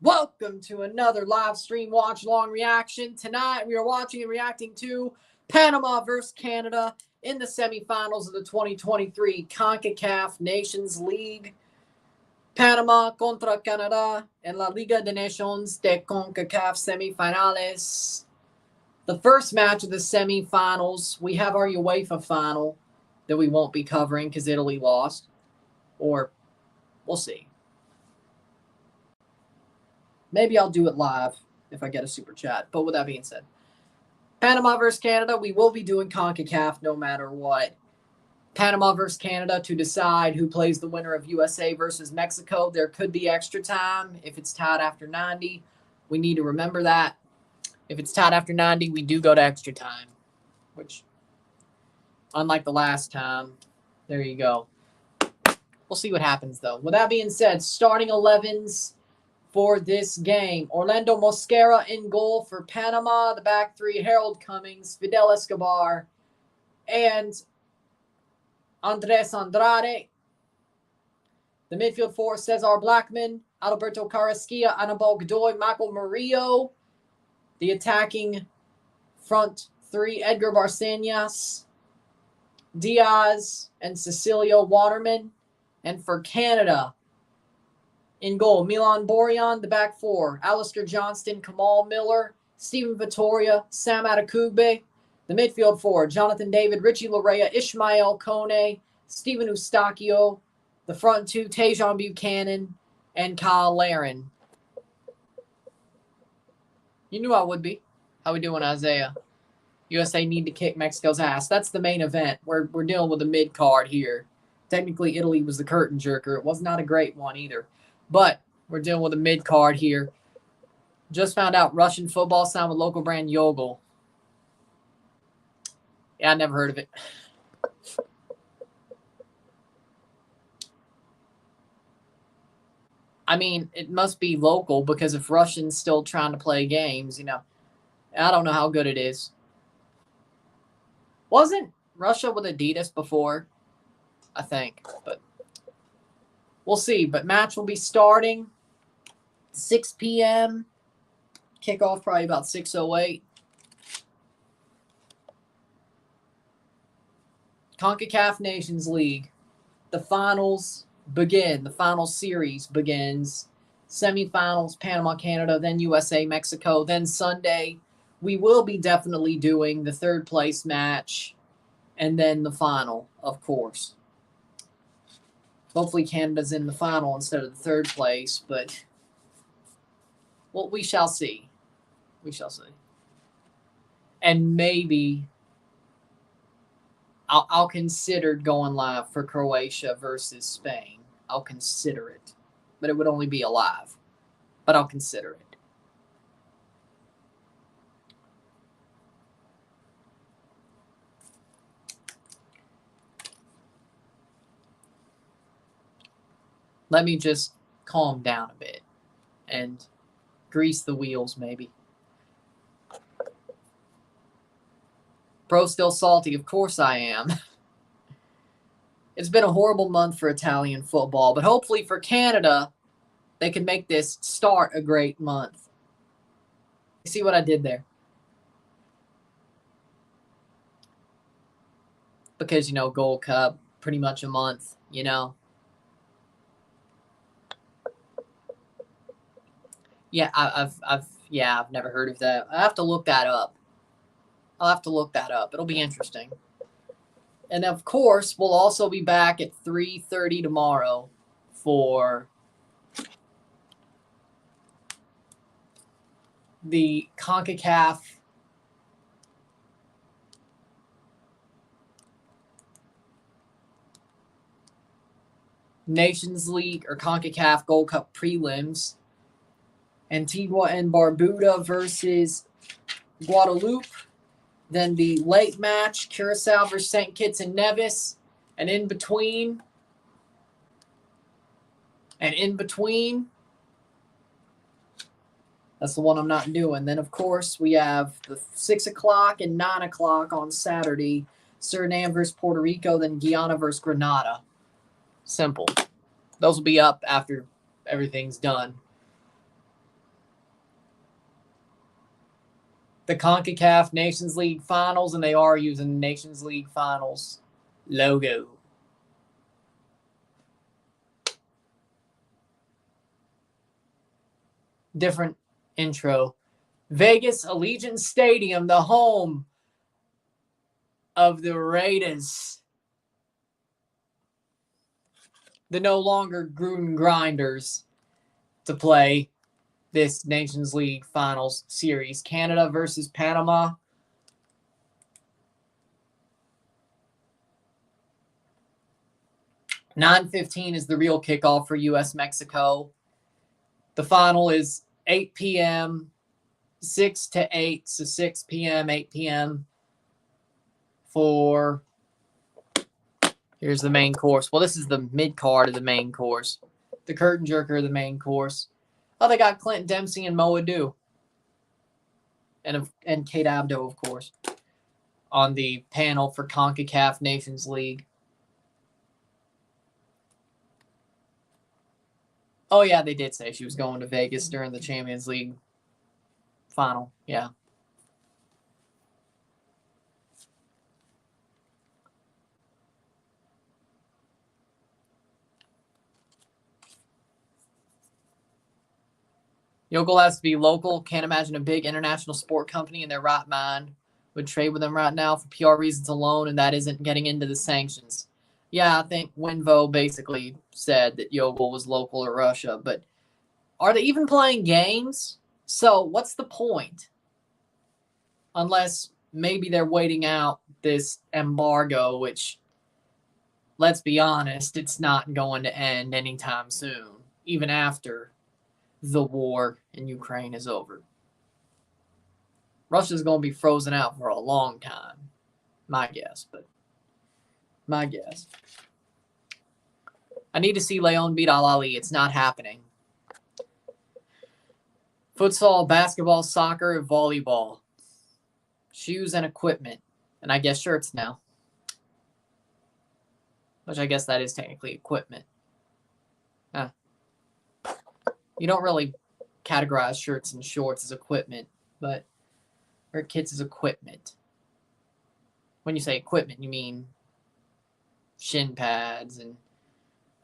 Welcome to another live stream watch-along reaction. Tonight we are watching and reacting to Panama versus Canada in the semifinals of the 2023 CONCACAF Nations League. Panama contra Canada en la Liga de Nations de CONCACAF Semifinales. The first match of the semifinals, we have our UEFA final that we won't be covering because Italy lost. Or we'll see. Maybe I'll do it live if I get a super chat. But with that being said, Panama versus Canada, we will be doing CONCACAF no matter what. Panama versus Canada to decide who plays the winner of USA versus Mexico. There could be extra time if it's tied after 90. We need to remember that. If it's tied after 90, we do go to extra time, which, unlike the last time, there you go. We'll see what happens, though. With that being said, starting 11s for this game. Orlando Mosquera in goal for Panama. The back three, Harold Cummings, Fidel Escobar, and Andres Andrade. The midfield four, Cesar Blackman, Alberto Carrasquilla, Anibal Godoy, Michael Murillo. The attacking front three, Edgar Barcenas, Diaz, and Cecilio Waterman. And for Canada, in goal, Milan Borjan. The back four, Alistair Johnston, Kamal Miller, Stephen Vittoria, Sam Adekugbe. The midfield four, Jonathan David, Richie Larea, Ishmael Kone, Stephen Eustachio. The front two, Tajon Buchanan, and Kyle Laren. You knew I would be. How we doing, Isaiah? USA need to kick Mexico's ass. That's the main event. We're dealing with a mid-card here. Technically, Italy was the curtain jerker. It was not a great one either. But we're dealing with a mid-card here. Just found out Russian football signed with local brand Yogol. Yeah, I never heard of it. I mean, it must be local because if Russians still trying to play games, you know, I don't know how good it is. Wasn't Russia with Adidas before? I think, but we'll see. But match will be starting 6 p.m. Kickoff probably about 6:08. CONCACAF Nations League. The finals begin. The final series begins. Semifinals, Panama, Canada, then USA, Mexico. Then Sunday, we will be definitely doing the third place match and then the final, of course. Hopefully Canada's in the final instead of the third place, but well, we shall see. We shall see. And maybe I'll consider going live for Croatia versus Spain. I'll consider it. But it would only be a live. But I'll consider it. Let me just calm down a bit and grease the wheels, maybe. Pro still salty. Of course I am. It's been a horrible month for Italian football, but hopefully for Canada, they can make this start a great month. You see what I did there? Because, you know, Gold Cup, pretty much a month, you know. Yeah, I've never heard of that. I have to look that up. I'll have to look that up. It'll be interesting. And of course, we'll also be back at 3:30 tomorrow for the CONCACAF Nations League or CONCACAF Gold Cup prelims. Antigua and Barbuda versus Guadeloupe. Then the late match, Curacao versus St. Kitts and Nevis. And in between, that's the one I'm not doing. Then, of course, we have the 6 o'clock and 9 o'clock on Saturday. Suriname versus Puerto Rico, then Guyana versus Grenada. Simple. Those will be up after everything's done. the CONCACAF Nations League Finals, and they are using the Nations League Finals logo. Different intro. Vegas Allegiant Stadium, the home of the Raiders. The no longer Gruden Grinders to play this Nations League Finals series. Canada versus Panama. $9:15 is the real kickoff for U.S.-Mexico. The final is 8 p.m., 6 to 8, so 6 p.m., 8 p.m. for, here's the main course. Well, this is the mid-card of the main course. The curtain jerker of the main course. Oh, they got Clint Dempsey and Mo Adu. And Kate Abdo, of course, on the panel for CONCACAF Nations League. Oh, yeah, they did say she was going to Vegas during the Champions League final. Yeah. Yokel has to be local. Can't imagine a big international sport company in their right mind would trade with them right now for PR reasons alone, and that isn't getting into the sanctions. Yeah, I think Winvo basically said that Yokel was local to Russia, but are they even playing games? So what's the point? Unless maybe they're waiting out this embargo, which, let's be honest, it's not going to end anytime soon, even after the war in Ukraine is over. Russia's going to be frozen out for a long time. My guess, but my guess. I need to see Leon beat Al Ali. It's not happening. Futsal, basketball, soccer, volleyball. Shoes and equipment. And I guess shirts now. Which I guess that is technically equipment. You don't really categorize shirts and shorts as equipment, but or kits as equipment. When you say equipment, you mean shin pads and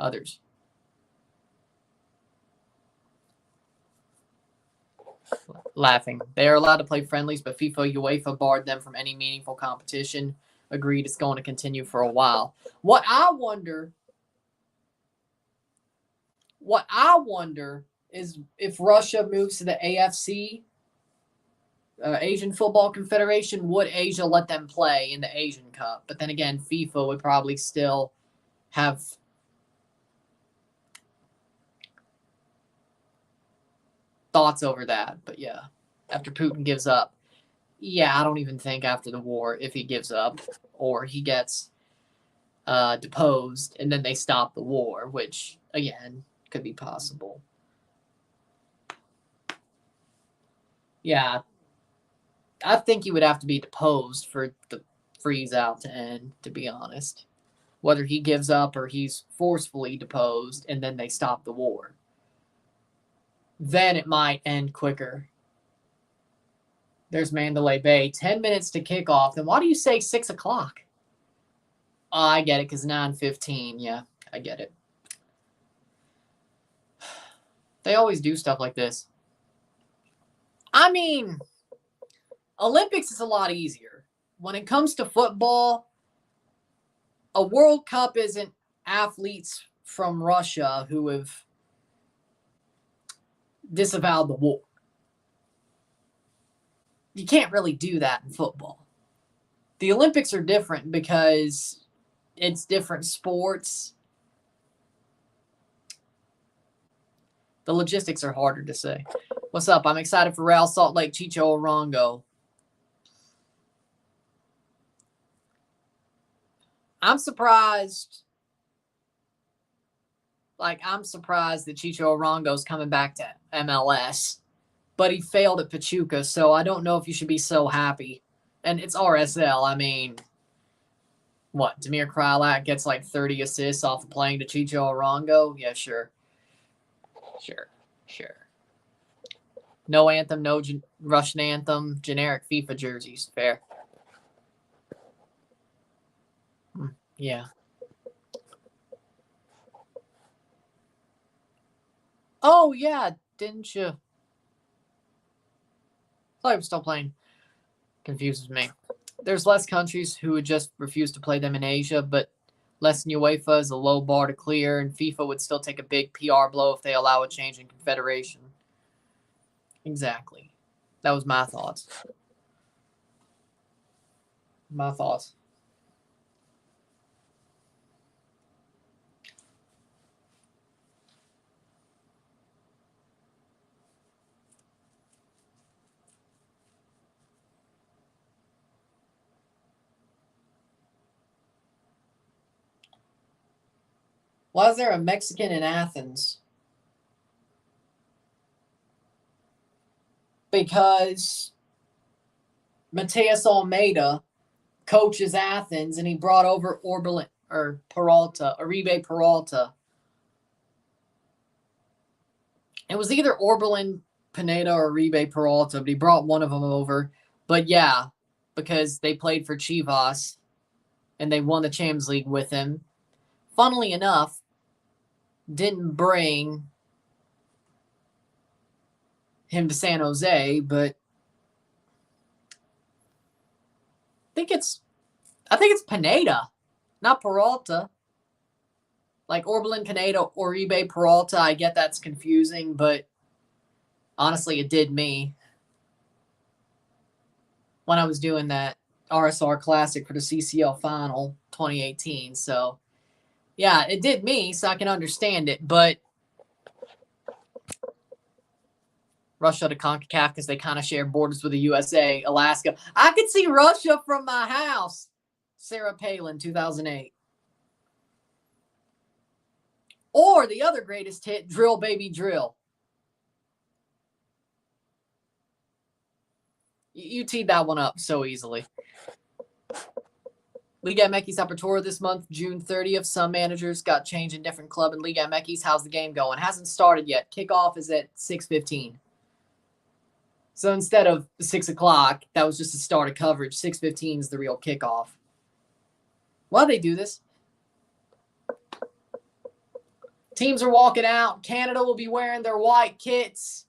others. Laughing. They are allowed to play friendlies, but FIFA UEFA barred them from any meaningful competition. Agreed, it's going to continue for a while. What I wonder is if Russia moves to the AFC, Asian Football Confederation, would Asia let them play in the Asian Cup? But then again, FIFA would probably still have thoughts over that. But yeah, after Putin gives up, I don't even think after the war, if he gives up or he gets deposed and then they stop the war, which, again, could be possible. Yeah, I think he would have to be deposed for the freeze out to end, to be honest. Whether he gives up or he's forcefully deposed and then they stop the war. Then it might end quicker. There's Mandalay Bay. 10 minutes to kick off. Then why do you say 6 o'clock? Oh, I get it, because 9:15. Yeah, I get it. They always do stuff like this. I mean, Olympics is a lot easier. When it comes to football, a World Cup isn't athletes from Russia who have disavowed the war. You can't really do that in football. The Olympics are different because it's different sports. The logistics are harder to say. What's up? I'm excited for Real Salt Lake Chicho Orongo. I'm surprised. I'm surprised that Chicho Orongo's coming back to MLS. But he failed at Pachuca, so I don't know if you should be so happy. And it's RSL. I mean, what? Damir Krylak gets 30 assists off of playing to Chicho Orongo? Yeah, sure. Sure. No anthem, no Russian anthem, generic FIFA jerseys. Fair. Yeah. Oh, yeah. Didn't you? I thought I was still playing. Confuses me. There's less countries who would just refuse to play them in Asia, but less than UEFA is a low bar to clear, and FIFA would still take a big PR blow if they allow a change in confederation. Exactly. That was my thoughts. My thoughts. Why is there a Mexican in Athens? Because Mateus Almeida coaches Athens, and he brought over Uribe Peralta. It was either Orbelin Pineda or Uribe Peralta, but he brought one of them over. But yeah, because they played for Chivas, and they won the Champions League with him. Funnily enough, didn't bring him to San Jose, but I think it's Pineda, not Peralta. Like Orbelin Pineda, Uribe Peralta, I get that's confusing, but honestly, it did me when I was doing that RSR Classic for the CCL Final 2018. So, yeah, it did me, so I can understand it, but Russia to CONCACAF because they kind of share borders with the USA, Alaska. I could see Russia from my house. Sarah Palin, 2008. Or the other greatest hit, Drill Baby Drill. You teed that one up so easily. Liga MX Apertura this month, June 30th. Some managers got changed in different club in Liga MX. How's the game going? Hasn't started yet. Kickoff is at 6:15. So instead of 6 o'clock, that was just the start of coverage. 6:15 is the real kickoff. Why do they do this? Teams are walking out. Canada will be wearing their white kits.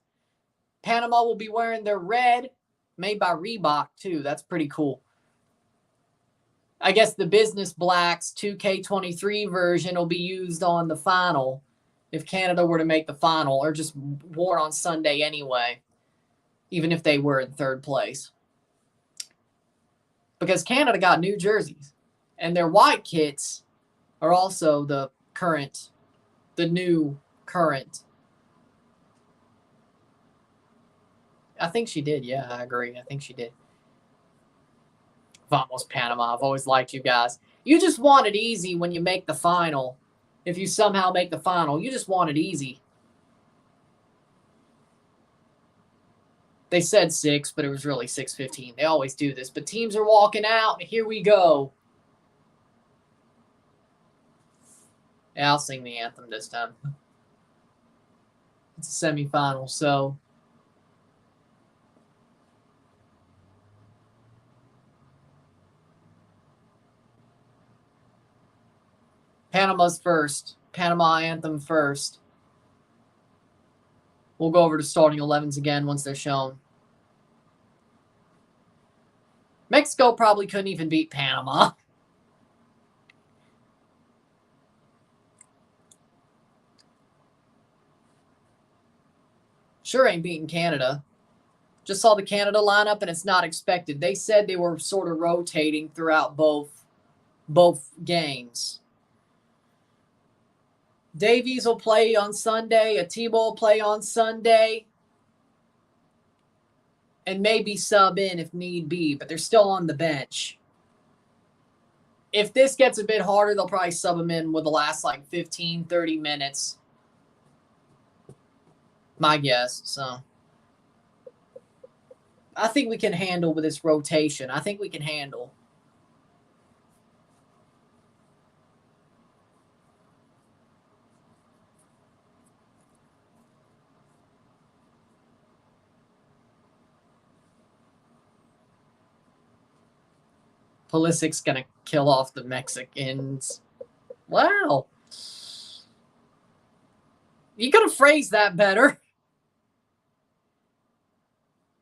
Panama will be wearing their red, made by Reebok, too. That's pretty cool. I guess the Business Blacks 2K23 version will be used on the final if Canada were to make the final, or just worn on Sunday anyway, even if they were in third place. Because Canada got new jerseys, and their white kits are also the new current. I think she did. Yeah, I agree. I think she did. Vamos Panama. I've always liked you guys. You just want it easy when you make the final. If you somehow make the final, you just want it easy. They said 6, but it was really 6:15. They always do this. But teams are walking out. Here we go. Yeah, I'll sing the anthem this time. It's a semifinal, so Panama's first. Panama anthem first. We'll go over to starting 11s again once they're shown. Mexico probably couldn't even beat Panama. Sure ain't beating Canada. Just saw the Canada lineup, and it's not expected. They said they were sort of rotating throughout both games. Davies will play on Sunday. Atiba will play on Sunday. And maybe sub in if need be, but they're still on the bench. If this gets a bit harder, they'll probably sub them in with the last 15, 30 minutes. My guess. So I think we can handle with this rotation. I think we can handle. Pulisic's going to kill off the Mexicans. Wow. You could have phrased that better.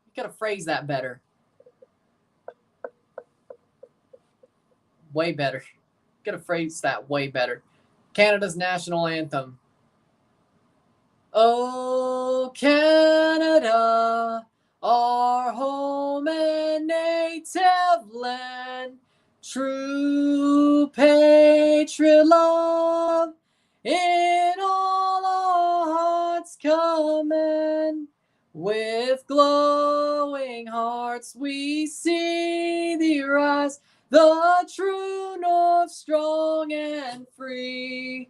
You could have phrased that better. Way better. Could have phrased that way better. Canada's national anthem. Oh, Canada, our home and native land, true patriot love, in all our hearts command. With glowing hearts we see thee rise, the true north, strong and free.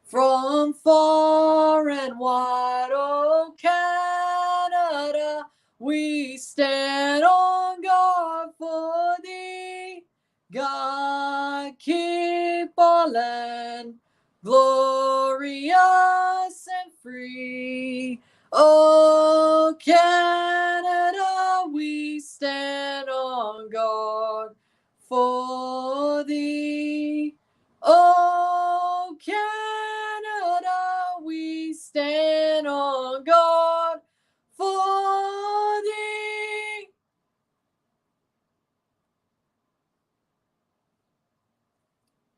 From far and wide, oh Canada, we stand on guard for thee. God keep our land glorious and free. Oh Canada, we stand on guard for thee. Oh Canada, we stand on guard for thee.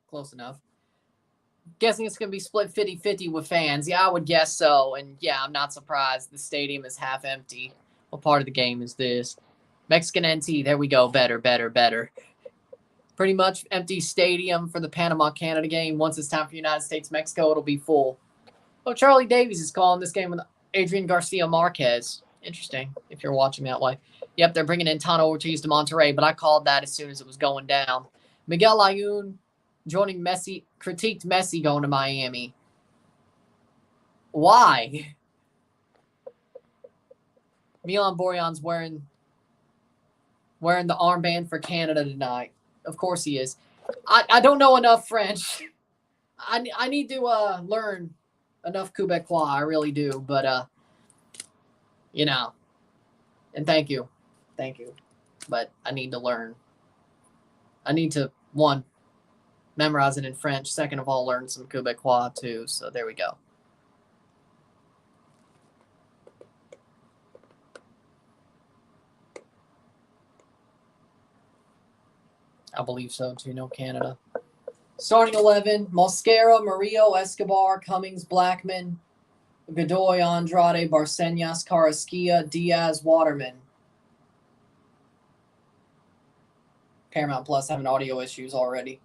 Close enough. Guessing it's going to be split 50-50 with fans. Yeah, I would guess so. And yeah, I'm not surprised. The stadium is half empty. What part of the game is this? Mexican NT. There we go. Better. Pretty much empty stadium for the Panama-Canada game. Once it's time for United States-Mexico, it'll be full. Oh, Charlie Davies is calling this game with Adrian Garcia Marquez. Interesting, if you're watching that way. Yep, they're bringing in Tano Ortiz to Monterrey, but I called that as soon as it was going down. Miguel Ayun joining Messi, critiqued Messi going to Miami. Why? Milan Borjan's wearing the armband for Canada tonight. Of course he is. I don't know enough French. I need to learn enough Quebecois. I really do. But, you know. And thank you. But I need to learn. I need to, one, memorize it in French. Second of all, learn some Quebecois too. So there we go. I believe so too. No Canada. Starting 11, Mosquera, Murillo, Escobar, Cummings, Blackman, Godoy, Andrade, Barcenas, Carrasquilla, Diaz, Waterman. Paramount Plus having audio issues already.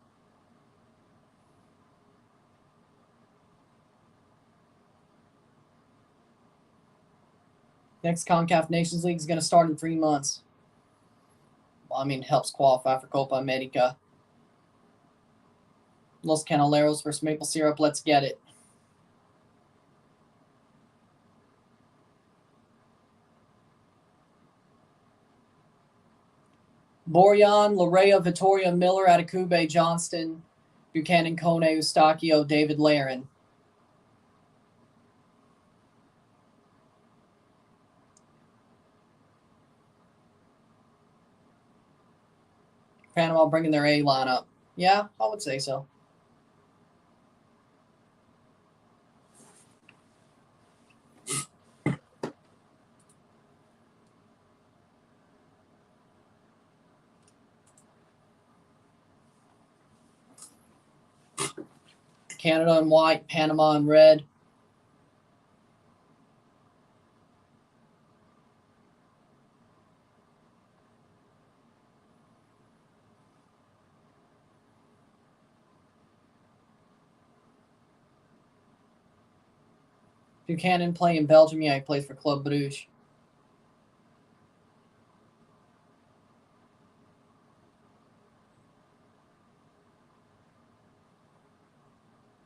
Next CONCACAF Nations League is going to start in 3 months. Well, I mean, it helps qualify for Copa America. Los Canaleros versus Maple Syrup. Let's get it. Borjan, Larea, Vittoria, Miller, Atakube, Johnston, Buchanan, Kone, Eustachio, David Laren. Panama bringing their A lineup. Yeah, I would say so. Canada in white, Panama in red. Buchanan play in Belgium. Yeah, he plays for Club Brugge.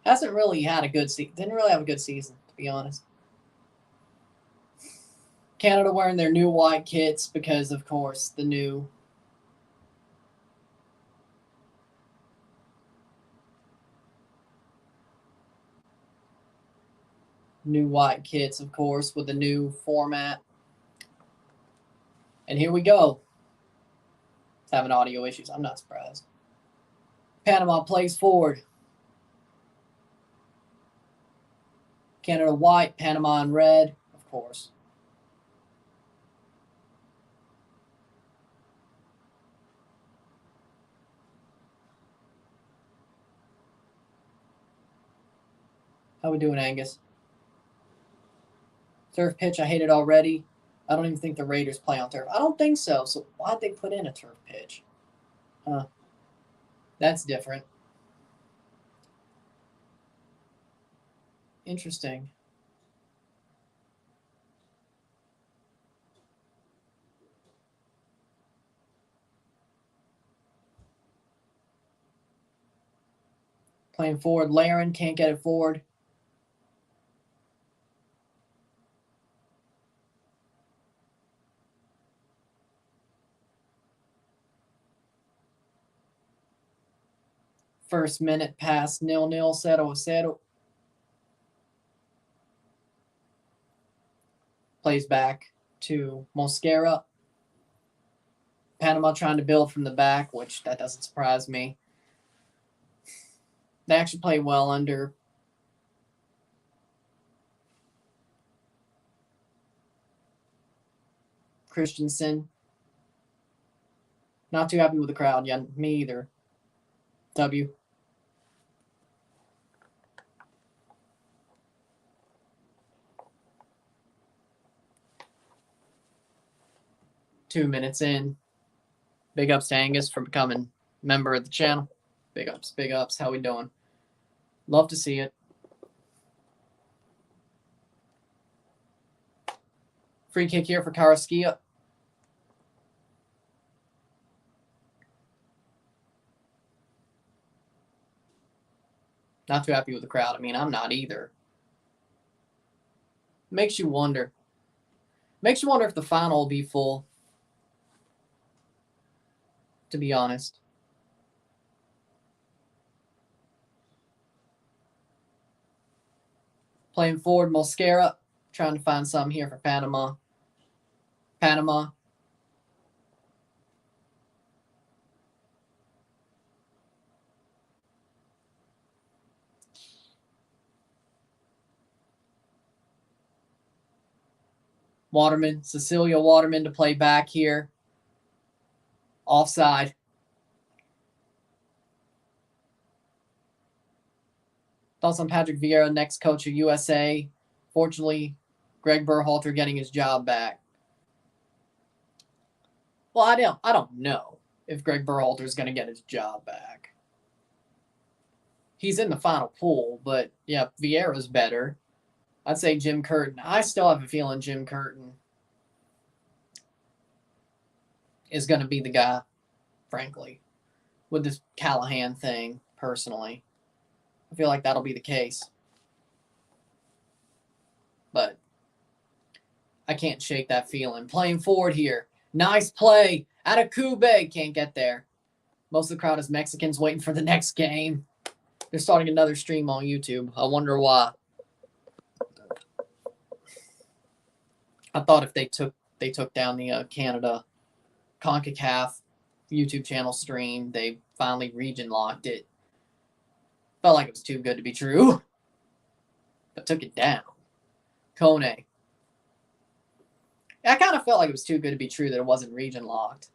Hasn't really had a good season. Didn't really have a good season, to be honest. Canada wearing their new white kits because, of course, the new white kits, of course, with the new format. And here we go. It's having audio issues. I'm not surprised. Panama plays forward. Canada white, Panama in red, of course. How we doing, Angus? Turf pitch, I hate it already. I don't even think the Raiders play on turf. I don't think so. So why'd they put in a turf pitch? Huh. That's different. Interesting. Playing forward. Laren can't get it forward. First minute pass 0-0. 0-0. Plays back to Mosquera. Panama trying to build from the back, which that doesn't surprise me. They actually play well under Christensen. Not too happy with the crowd. Yeah, me either. W. Two minutes in. Big ups to Angus for becoming a member of the channel. Big ups, big ups. How we doing? Love to see it. Free kick here for Karaskia. Not too happy with the crowd. I mean, I'm not either. Makes you wonder. Makes you wonder if the final will be full. To be honest. Playing forward, Mosquera. Trying to find some here for Panama. Panama. Waterman. Cecilia Waterman to play back here. Offside. Thoughts on Patrick Vieira, next coach of USA. Fortunately, Greg Berhalter getting his job back. Well, I don't know if Greg Berhalter is going to get his job back. He's in the final pool, but yeah, Vieira's better. I'd say Jim Curtin. I still have a feeling Jim Curtin is going to be the guy, frankly, with this Callahan thing, personally. I feel like that'll be the case. But I can't shake that feeling. Playing forward here. Nice play. Atakube can't get there. Most of the crowd is Mexicans waiting for the next game. They're starting another stream on YouTube. I wonder why. I thought if they took down the Canada CONCACAF YouTube channel stream, they finally region locked it. Felt like it was too good to be true, but took it down. Kone. I kind of felt like it was too good to be true that it wasn't region locked.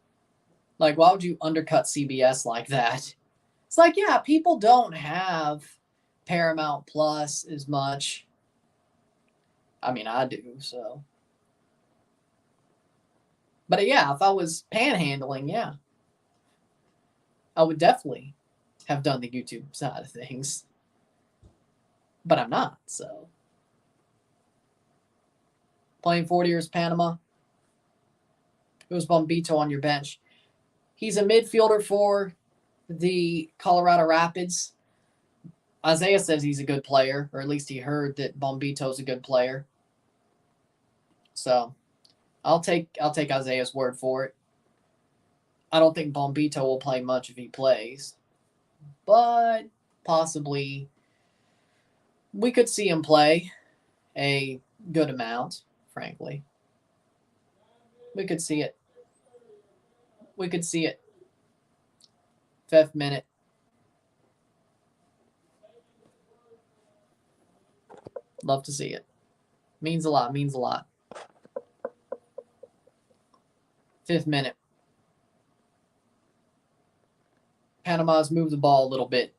Like, why would you undercut CBS like that? It's like, yeah, people don't have Paramount Plus as much. I mean, I do, so. But yeah, if I was panhandling, yeah, I would definitely have done the YouTube side of things. But I'm not, so. Playing 40 years Panama. It was Bombito on your bench. He's a midfielder for the Colorado Rapids. Isaiah says he's a good player, or at least he heard that Bombito's a good player. So I'll take Isaiah's word for it. I don't think Bombito will play much if he plays, but possibly we could see him play a good amount, frankly. We could see it. We could see it. 5th minute. Love to see it. Means a lot. Means a lot. 5th minute. Panama's moved the ball a little bit.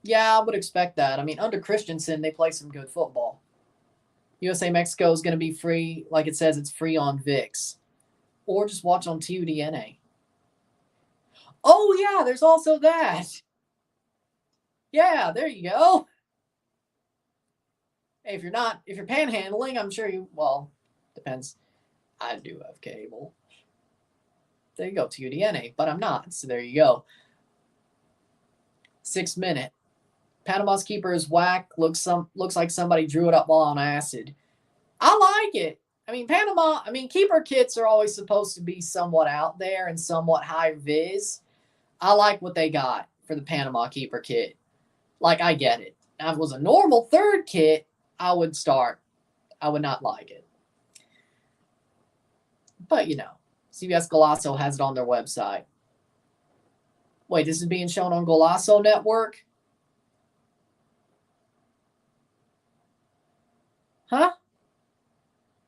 Yeah, I would expect that. I mean, under Christensen, they play some good football. USA-Mexico is going to be free, like it says, it's free on VIX. Or just watch on TUDNA. Oh, yeah, there's also that. Yeah, there you go. Hey, if you're panhandling, I'm sure you, well, depends. I do have cable. There you go, TUDNA, but I'm not, so there you go. 6th minute. Panama's keeper is whack. Looks like somebody drew it up while on acid. I like it. I mean, Panama, keeper kits are always supposed to be somewhat out there and somewhat high vis. I like what they got for the Panama keeper kit. Like, I get it. Now, if it was a normal third kit, I would start. I would not like it. But, CBS Golazo has it on their website. Wait, this is being shown on Golazo Network? Huh?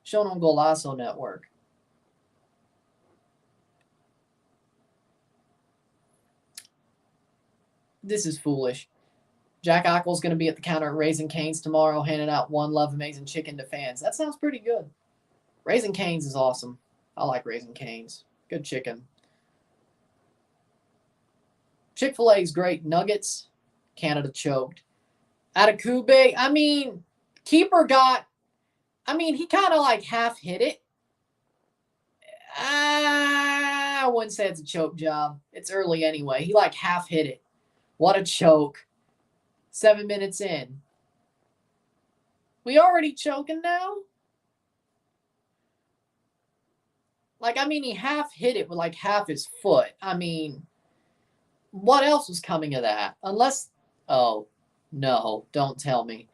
Shown on Golazo Network. This is foolish. Jack Eichel's going to be at the counter at Raising Cane's tomorrow, handing out One Love Amazing Chicken to fans. That sounds pretty good. Raising Cane's is awesome. I like Raising Cane's. Good chicken. Chick-fil-A's great. Nuggets. Canada choked. Atakube, keeper got... he kind of like half hit it. I wouldn't say it's a choke job. It's early anyway. He like half hit it. What a choke. 7 minutes in. We already choking now? He half hit it with like half his foot. What else was coming of that? Unless, oh, no, don't tell me.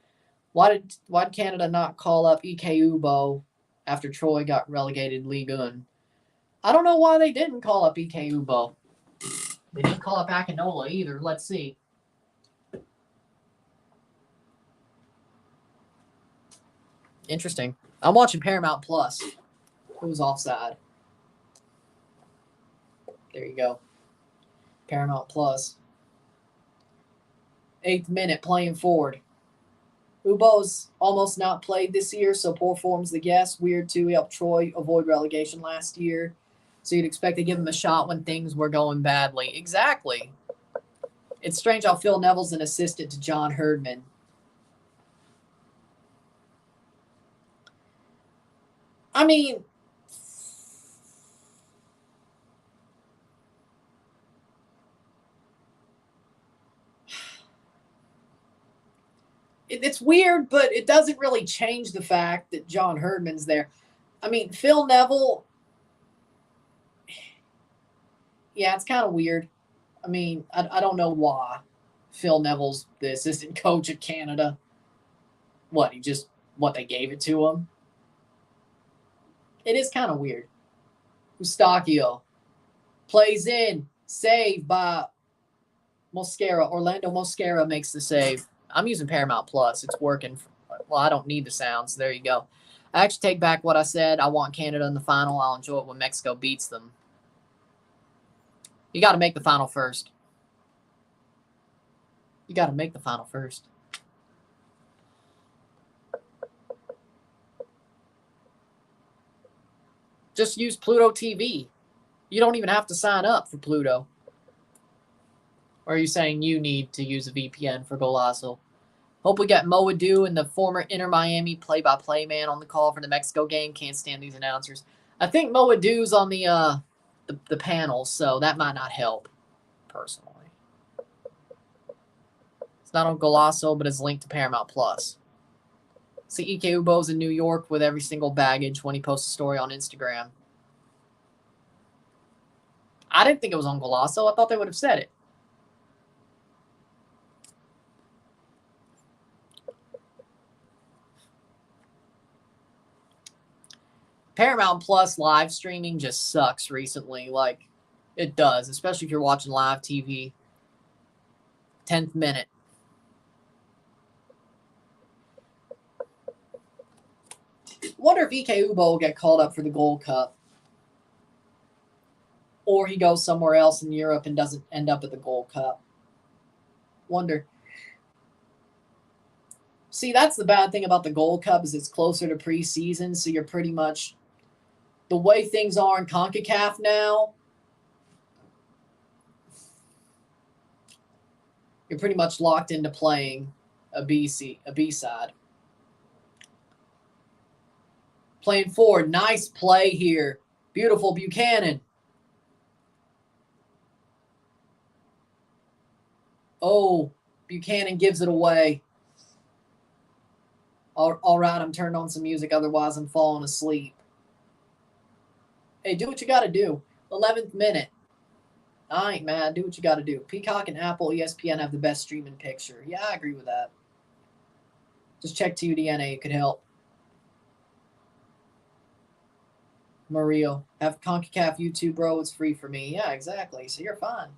Why did Canada not call up Ike Ubo after Troy got relegated Ligue 1? I don't know why they didn't call up Ike Ubo. They didn't call up Akinola either. Let's see. Interesting. I'm watching Paramount Plus. Who's offside? There you go. Paramount Plus. 8th minute, playing forward. Ubo's almost not played this year, so poor form's the guess. Weird, too. He helped Troy avoid relegation last year. So you'd expect to give him a shot when things were going badly. Exactly. It's strange how Phil Neville's an assistant to John Herdman. It's weird, but it doesn't really change the fact that John Herdman's there. Phil Neville, yeah, it's kind of weird. I don't know why Phil Neville's the assistant coach of Canada. What they gave it to him? It is kind of weird. Eustachio plays in, save by Mosquera. Orlando Mosquera makes the save. I'm using Paramount Plus. It's working. Well, I don't need the sound, so there you go. I actually take back what I said. I want Canada in the final. I'll enjoy it when Mexico beats them. You got to make the final first. You got to make the final first. Just use Pluto TV. You don't even have to sign up for Pluto. Or are you saying you need to use a VPN for Golazo? Hope we got Moadu and the former Inter Miami play-by-play man on the call for the Mexico game. Can't stand these announcers. I think Moadu's on the panel, so that might not help, personally. It's not on Golazo, but it's linked to Paramount Plus. See Ike Ubo's in New York with every single baggage when he posts a story on Instagram. I didn't think it was on Golazo. I thought they would have said it. Paramount Plus live streaming just sucks recently. It does, especially if you're watching live TV. 10th minute. Wonder if Ike Ubo will get called up for the Gold Cup. Or he goes somewhere else in Europe and doesn't end up at the Gold Cup. Wonder. See, that's the bad thing about the Gold Cup is it's closer to preseason, so you're pretty much the way things are in CONCACAF now. You're pretty much locked into playing a B-side. Playing forward, nice play here. Beautiful Buchanan. Oh, Buchanan gives it away. All right, I'm turning on some music. Otherwise, I'm falling asleep. Hey, do what you got to do. 11th minute. I ain't mad. Do what you got to do. Peacock and Apple, ESPN have the best streaming picture. Yeah, I agree with that. Just check TUDNA. It could help. Mario, have CONCACAF YouTube, bro. It's free for me. Yeah, exactly. So you're fine.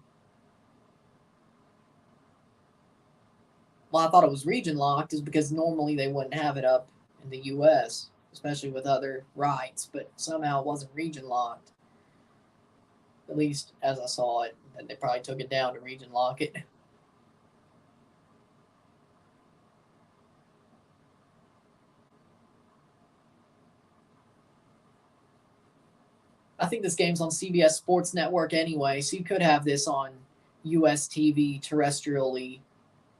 Well, I thought it was region locked is because normally they wouldn't have it up in the U.S., especially with other rights, but somehow it wasn't region locked. At least as I saw it, and they probably took it down to region lock it. I think this game's on CBS Sports Network anyway, so you could have this on US TV terrestrially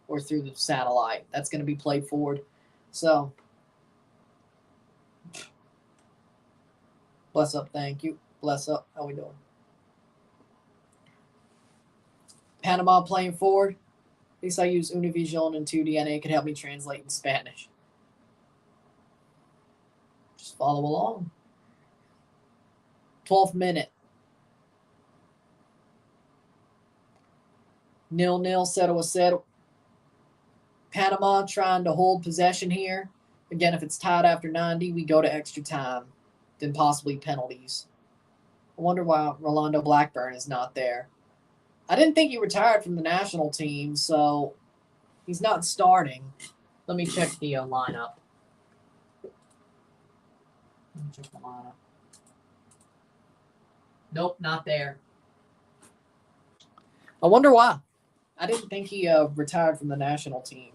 or through the satellite. That's going to be played forward. So, bless up. Thank you. Bless up. How we doing? Panama playing forward. At least I use Univision and 2DNA. It could help me translate in Spanish. Just follow along. 12th minute. 0-0, 0-0. Panama trying to hold possession here. Again, if it's tied after 90, we go to extra time, then possibly penalties. I wonder why Rolando Blackburn is not there. I didn't think he retired from the national team, so he's not starting. Let me check the lineup. Let me check the lineup. Nope, not there. I wonder why. I didn't think he retired from the national team.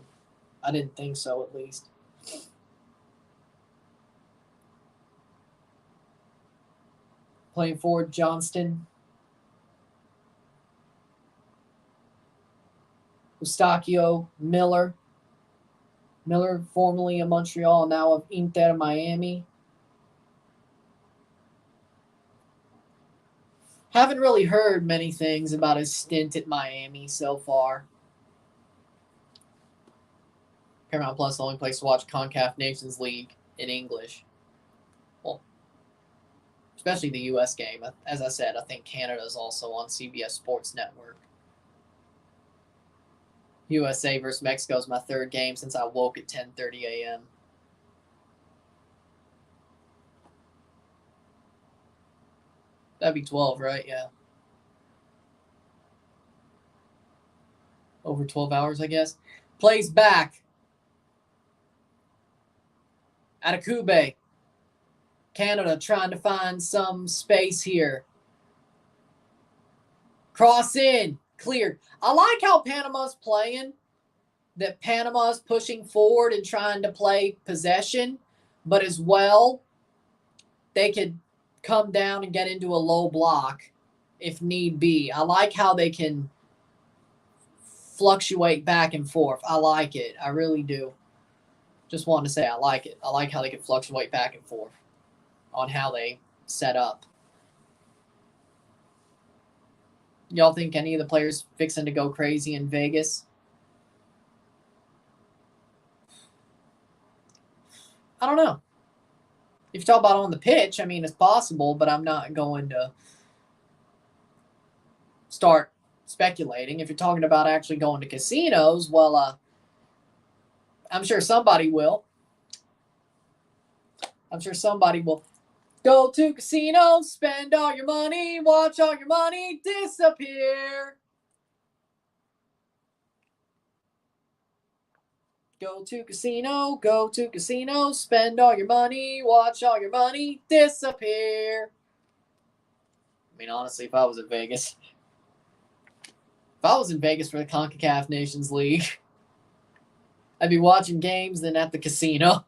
I didn't think so, at least. Playing forward, Johnston. Eustachio, Miller. Miller, formerly of Montreal, now of Inter Miami. Haven't really heard many things about his stint at Miami so far. Paramount Plus, the only place to watch CONCACAF Nations League in English. Well, especially the U.S. game. As I said, I think Canada is also on CBS Sports Network. USA versus Mexico is my third game since I woke at 10:30 a.m. That'd be 12, right? Yeah. Over 12 hours, I guess. Plays back. Atakube. Canada trying to find some space here. Cross in. Cleared. I like how Panama's playing. That Panama's pushing forward and trying to play possession. But as well, they could come down and get into a low block if need be. I like how they can fluctuate back and forth. I like it. I really do. Just wanted to say I like it. I like how they can fluctuate back and forth on how they set up. Y'all think any of the players fixing to go crazy in Vegas? I don't know. If you talk about on the pitch, I mean, it's possible, but I'm not going to start speculating. If you're talking about actually going to casinos, well, I'm sure somebody will. I'm sure somebody will go to casinos, spend all your money, watch all your money disappear. Go to casino, spend all your money, watch all your money disappear. I mean, honestly, if I was in Vegas for the CONCACAF Nations League, I'd be watching games then at the casino.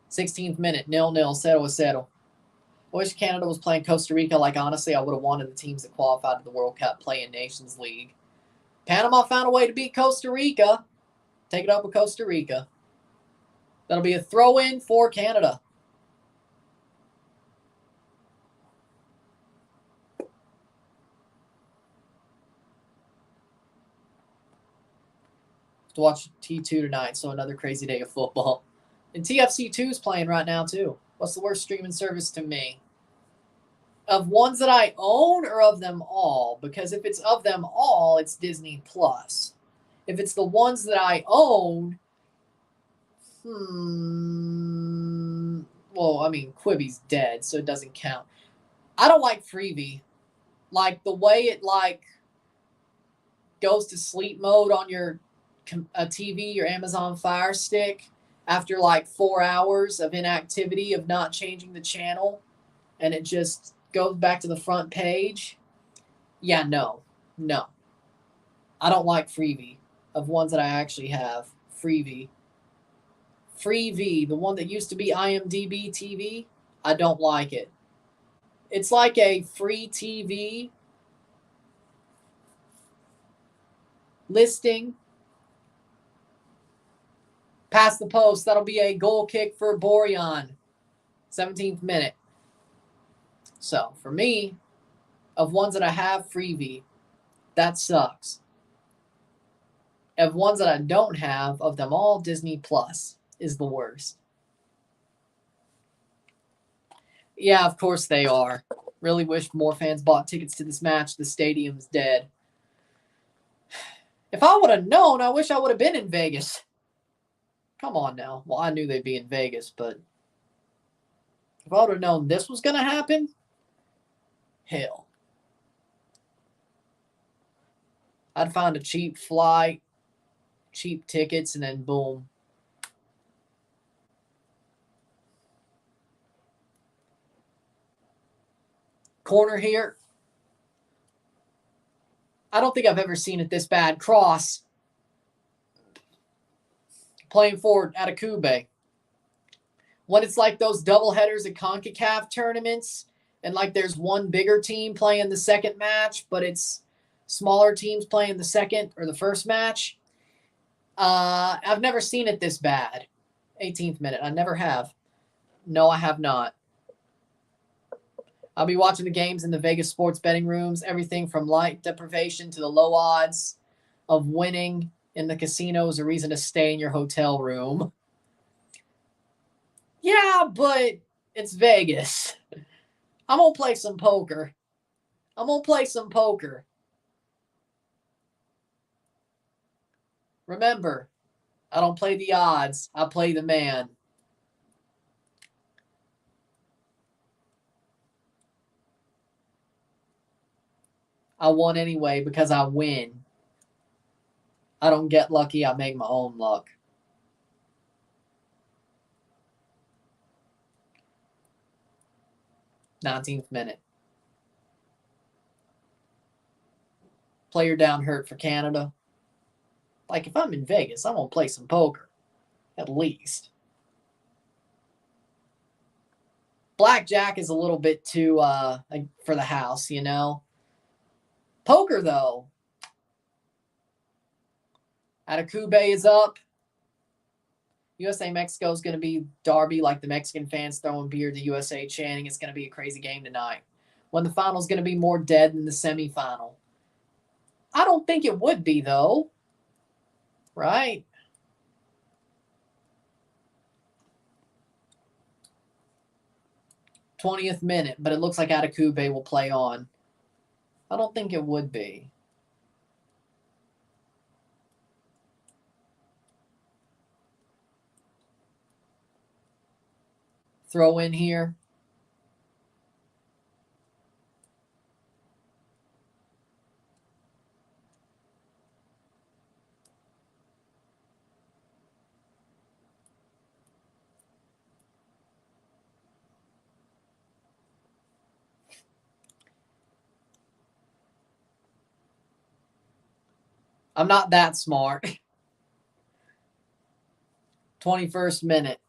'16th minute, 0-0, 0-0. I wish Canada was playing Costa Rica. Like, honestly, I would have wanted the teams that qualified to the World Cup play in Nations League. Panama found a way to beat Costa Rica. Take it up with Costa Rica. That'll be a throw-in for Canada. To watch T2 tonight, so another crazy day of football. And TFC2 is playing right now, too. What's the worst streaming service to me? Of ones that I own or of them all? Because if it's of them all, it's Disney Plus. If it's the ones that I own, well, I mean, Quibi's dead, so it doesn't count. I don't like Freevee. Like, the way it, like, goes to sleep mode on your TV, your Amazon Fire Stick, after, like, 4 hours of inactivity of not changing the channel, and it just goes back to the front page. Yeah, no. I don't like Freevee. Of ones that I actually have, Freevee, the one that used to be IMDb TV, I don't like it. It's like a free TV listing. Past the post, that'll be a goal kick for Borjan. 17th minute. So, for me, of ones that I have, Freevee, that sucks. Of ones that I don't have, of them all, Disney Plus is the worst. Yeah, of course they are. Really wish more fans bought tickets to this match. The stadium's dead. If I would have known, I wish I would have been in Vegas. Come on now. Well, I knew they'd be in Vegas, but if I would have known this was going to happen, hell. I'd find a cheap flight, cheap tickets, and then boom. Corner here. I don't think I've ever seen it this bad. Cross. Playing forward at Akube. When it's like those doubleheaders at CONCACAF tournaments, and like there's one bigger team playing the second match, but it's smaller teams playing the second or the first match. I've never seen it this bad. 18th minute. I never have. No, I have not. I'll be watching the games in the Vegas sports betting rooms, everything from light deprivation to the low odds of winning in the casino is a reason to stay in your hotel room. Yeah, but it's Vegas. I'm going to play some poker. Remember, I don't play the odds. I play the man. I won anyway because I win. I don't get lucky. I make my own luck. '19th minute. Player down hurt for Canada. Like, if I'm in Vegas, I'm going to play some poker. At least. Blackjack is a little bit too for the house, you know. Poker, though. Akube is up. USA-Mexico is going to be derby, like the Mexican fans throwing beer to USA chanting. It's going to be a crazy game tonight. When the final is going to be more dead than the semifinal. I don't think it would be, though. Right? '20th minute, but it looks like Akube will play on. I don't think it would be. Throw in here. I'm not that smart. 21st minute.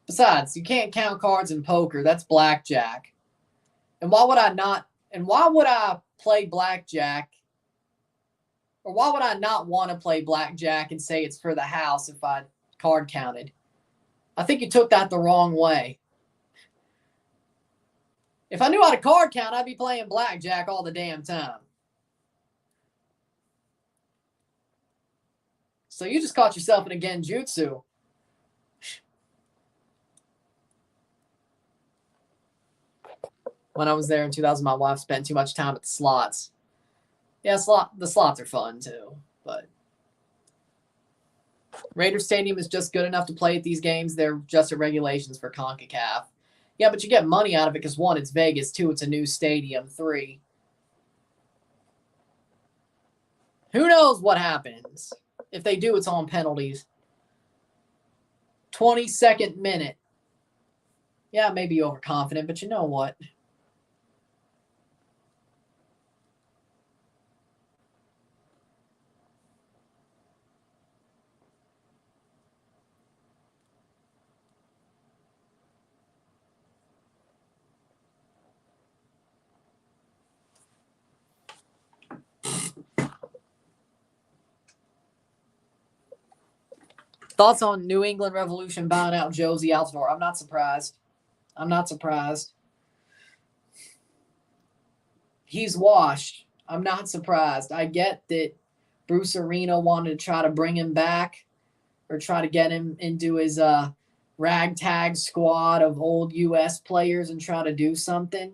Besides, you can't count cards in poker. That's blackjack. And why would I play blackjack? Or why would I not want to play blackjack and say it's for the house if I card counted? I think you took that the wrong way. If I knew how to card count, I'd be playing blackjack all the damn time. So you just caught yourself in a genjutsu. When I was there in 2000, my wife spent too much time at the slots. Yeah, the slots are fun too, but Raider Stadium is just good enough to play at these games. They're just at regulations for CONCACAF. Yeah, but you get money out of it because 1, it's Vegas. 2, it's a new stadium. 3, who knows what happens? If they do, it's on penalties. 22nd minute. Yeah, maybe overconfident, but you know what? Thoughts on New England Revolution buying out Josie Altidore? I'm not surprised. I'm not surprised. He's washed. I'm not surprised. I get that Bruce Arena wanted to try to bring him back or try to get him into his ragtag squad of old U.S. players and try to do something.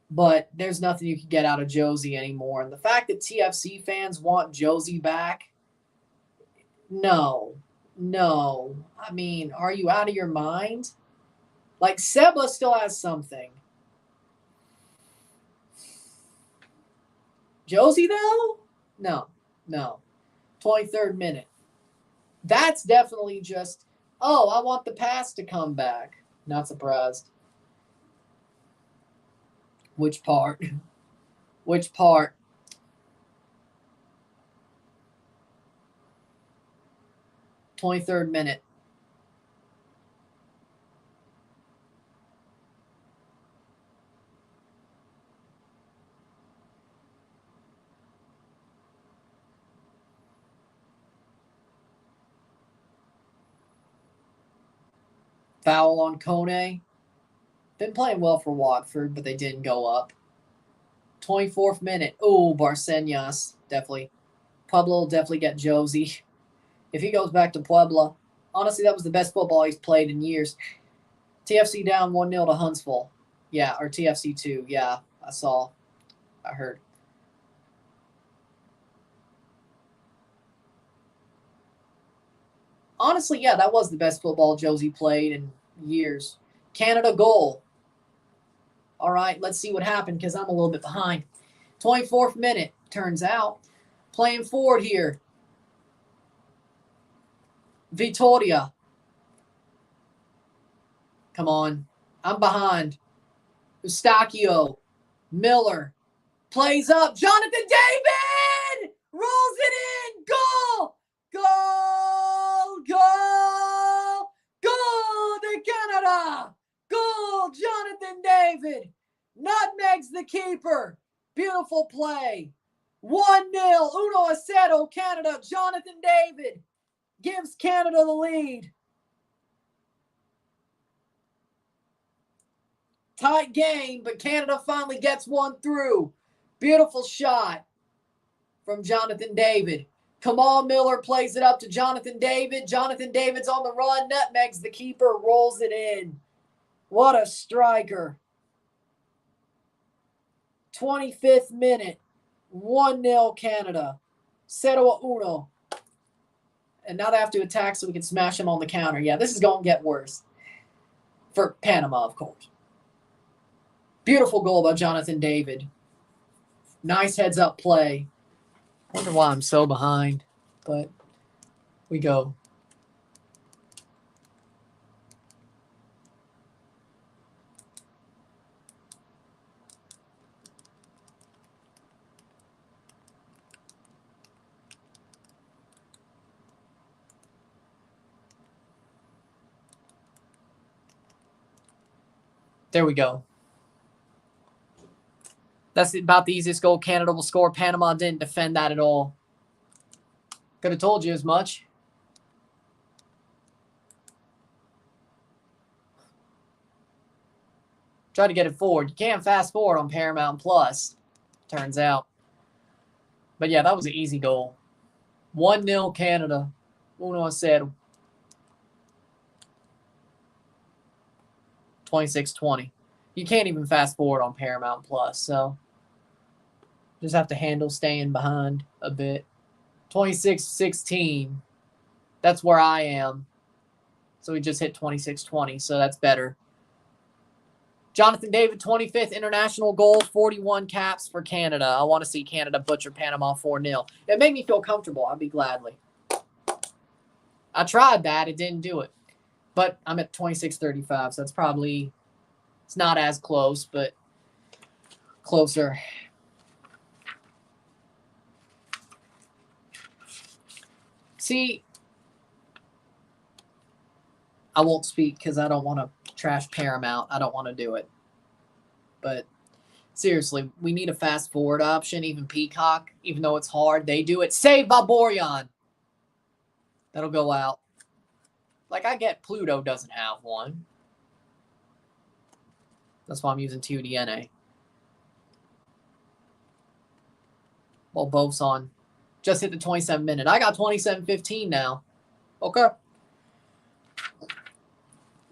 But there's nothing you can get out of Josie anymore. And the fact that TFC fans want Josie back, no. I mean, are you out of your mind? Like, Seba still has something. Josie, though? No. 23rd minute. That's definitely just, oh, I want the past to come back. Not surprised. Which part? 23rd minute. Foul on Kone. Been playing well for Watford, but they didn't go up. 24th minute. Oh, Barcenas. Definitely. Puebla will definitely get Josie. If he goes back to Puebla, honestly, that was the best football he's played in years. TFC down 1-0 to Huntsville. Yeah, or TFC 2. Yeah, I heard. Honestly, yeah, that was the best football Josie played in years. Canada goal. All right, let's see what happened because I'm a little bit behind. 24th minute, turns out. Playing forward here. Vitoria. Come on. I'm behind. Eustachio. Miller. Plays up. Jonathan David! Rolls it in. Goal! Goal to Canada! Goal, Jonathan David! Nutmegs the keeper. Beautiful play. 1-0. Uno Aceto, Canada. Jonathan David gives Canada the lead. Tight game, but Canada finally gets one through. Beautiful shot from Jonathan David. Kamal Miller plays it up to Jonathan David. Jonathan David's on the run. Nutmegs the keeper, rolls it in. What a striker. 25th minute. 1-0 Canada. 0-1. And now they have to attack so we can smash them on the counter. Yeah, this is going to get worse. For Panama, of course. Beautiful goal by Jonathan David. Nice heads-up play. Wonder why I'm so behind, but we go. There we go. That's about the easiest goal Canada will score. Panama didn't defend that at all. Could have told you as much. Try to get it forward. You can't fast forward on Paramount Plus, turns out. But yeah, that was an easy goal. 1-0 Canada. 1-0. 26-20. You can't even fast forward on Paramount Plus, so just have to handle staying behind a bit. 26-16. That's where I am. So we just hit 26-20, so that's better. Jonathan David, 25th international goal, 41 caps for Canada. I want to see Canada butcher Panama 4-0. It made me feel comfortable. I'd be gladly. I tried that. It didn't do it. But I'm at 26-35, so it's probably, it's not as close, but closer. See, I won't speak because I don't want to trash Paramount. I don't want to do it. But seriously, we need a fast forward option. Even Peacock, even though it's hard, they do it. Saved by Borjan. That'll go out. Like, I get Pluto doesn't have one. That's why I'm using TUDNA. Well, both's on. Just hit the 27 minute. I got 27:15 now. Okay.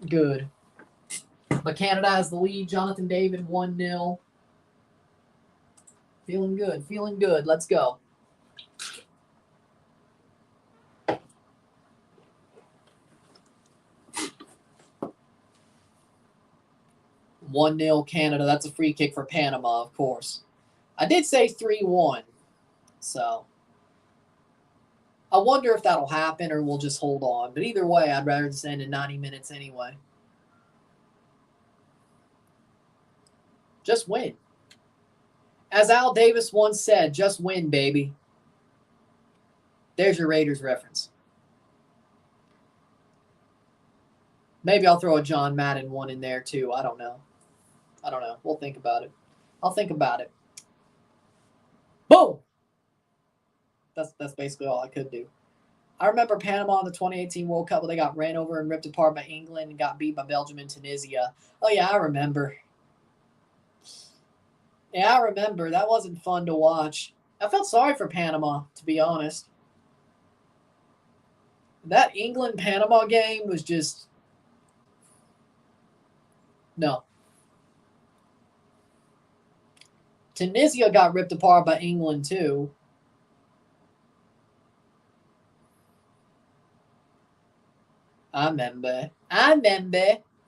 Good. But Canada has the lead. Jonathan David, 1-0. Feeling good. Feeling good. Let's go. One 0 Canada. That's a free kick for Panama, of course. I did say 3-1. So I wonder if that'll happen or we'll just hold on. But either way, I'd rather just end in 90 minutes anyway. Just win. As Al Davis once said, just win, baby. There's your Raiders reference. Maybe I'll throw a John Madden one in there too. I don't know. We'll think about it. I'll think about it. Boom! That's basically all I could do. I remember Panama in the 2018 World Cup where they got ran over and ripped apart by England and got beat by Belgium and Tunisia. Oh, yeah, I remember. Yeah, I remember. That wasn't fun to watch. I felt sorry for Panama, to be honest. That England-Panama game was just... No. Tunisia got ripped apart by England, too. I remember.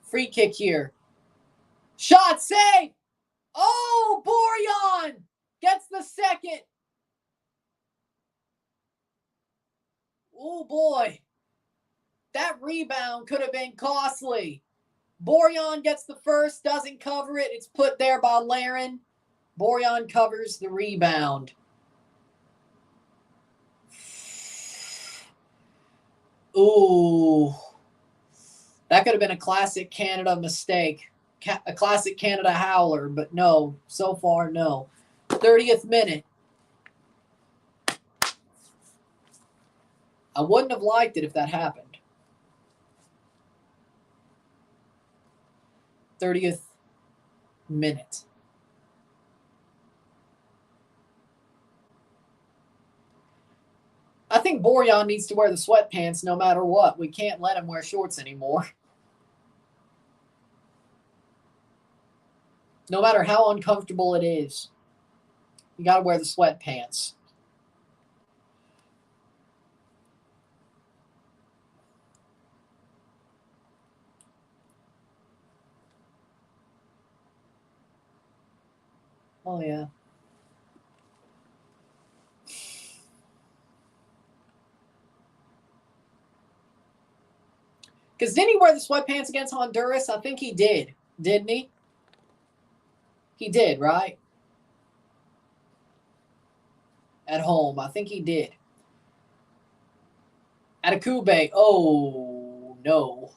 Free kick here. Shot, save! Oh, Borjan gets the second. Oh, boy. That rebound could have been costly. Borjan gets the first, doesn't cover it. It's put there by Laren. Borjan covers the rebound. Ooh. That could have been a classic Canada mistake. A classic Canada howler, but no. So far, no. 30th minute. I wouldn't have liked it if that happened. 30th minute. I think Borjan needs to wear the sweatpants no matter what. We can't let him wear shorts anymore. No matter how uncomfortable it is. You got to wear the sweatpants. Oh, yeah. Because didn't he wear the sweatpants against Honduras? I think he did. Didn't he? He did, right? At home. I think he did. At Akube. Oh, no.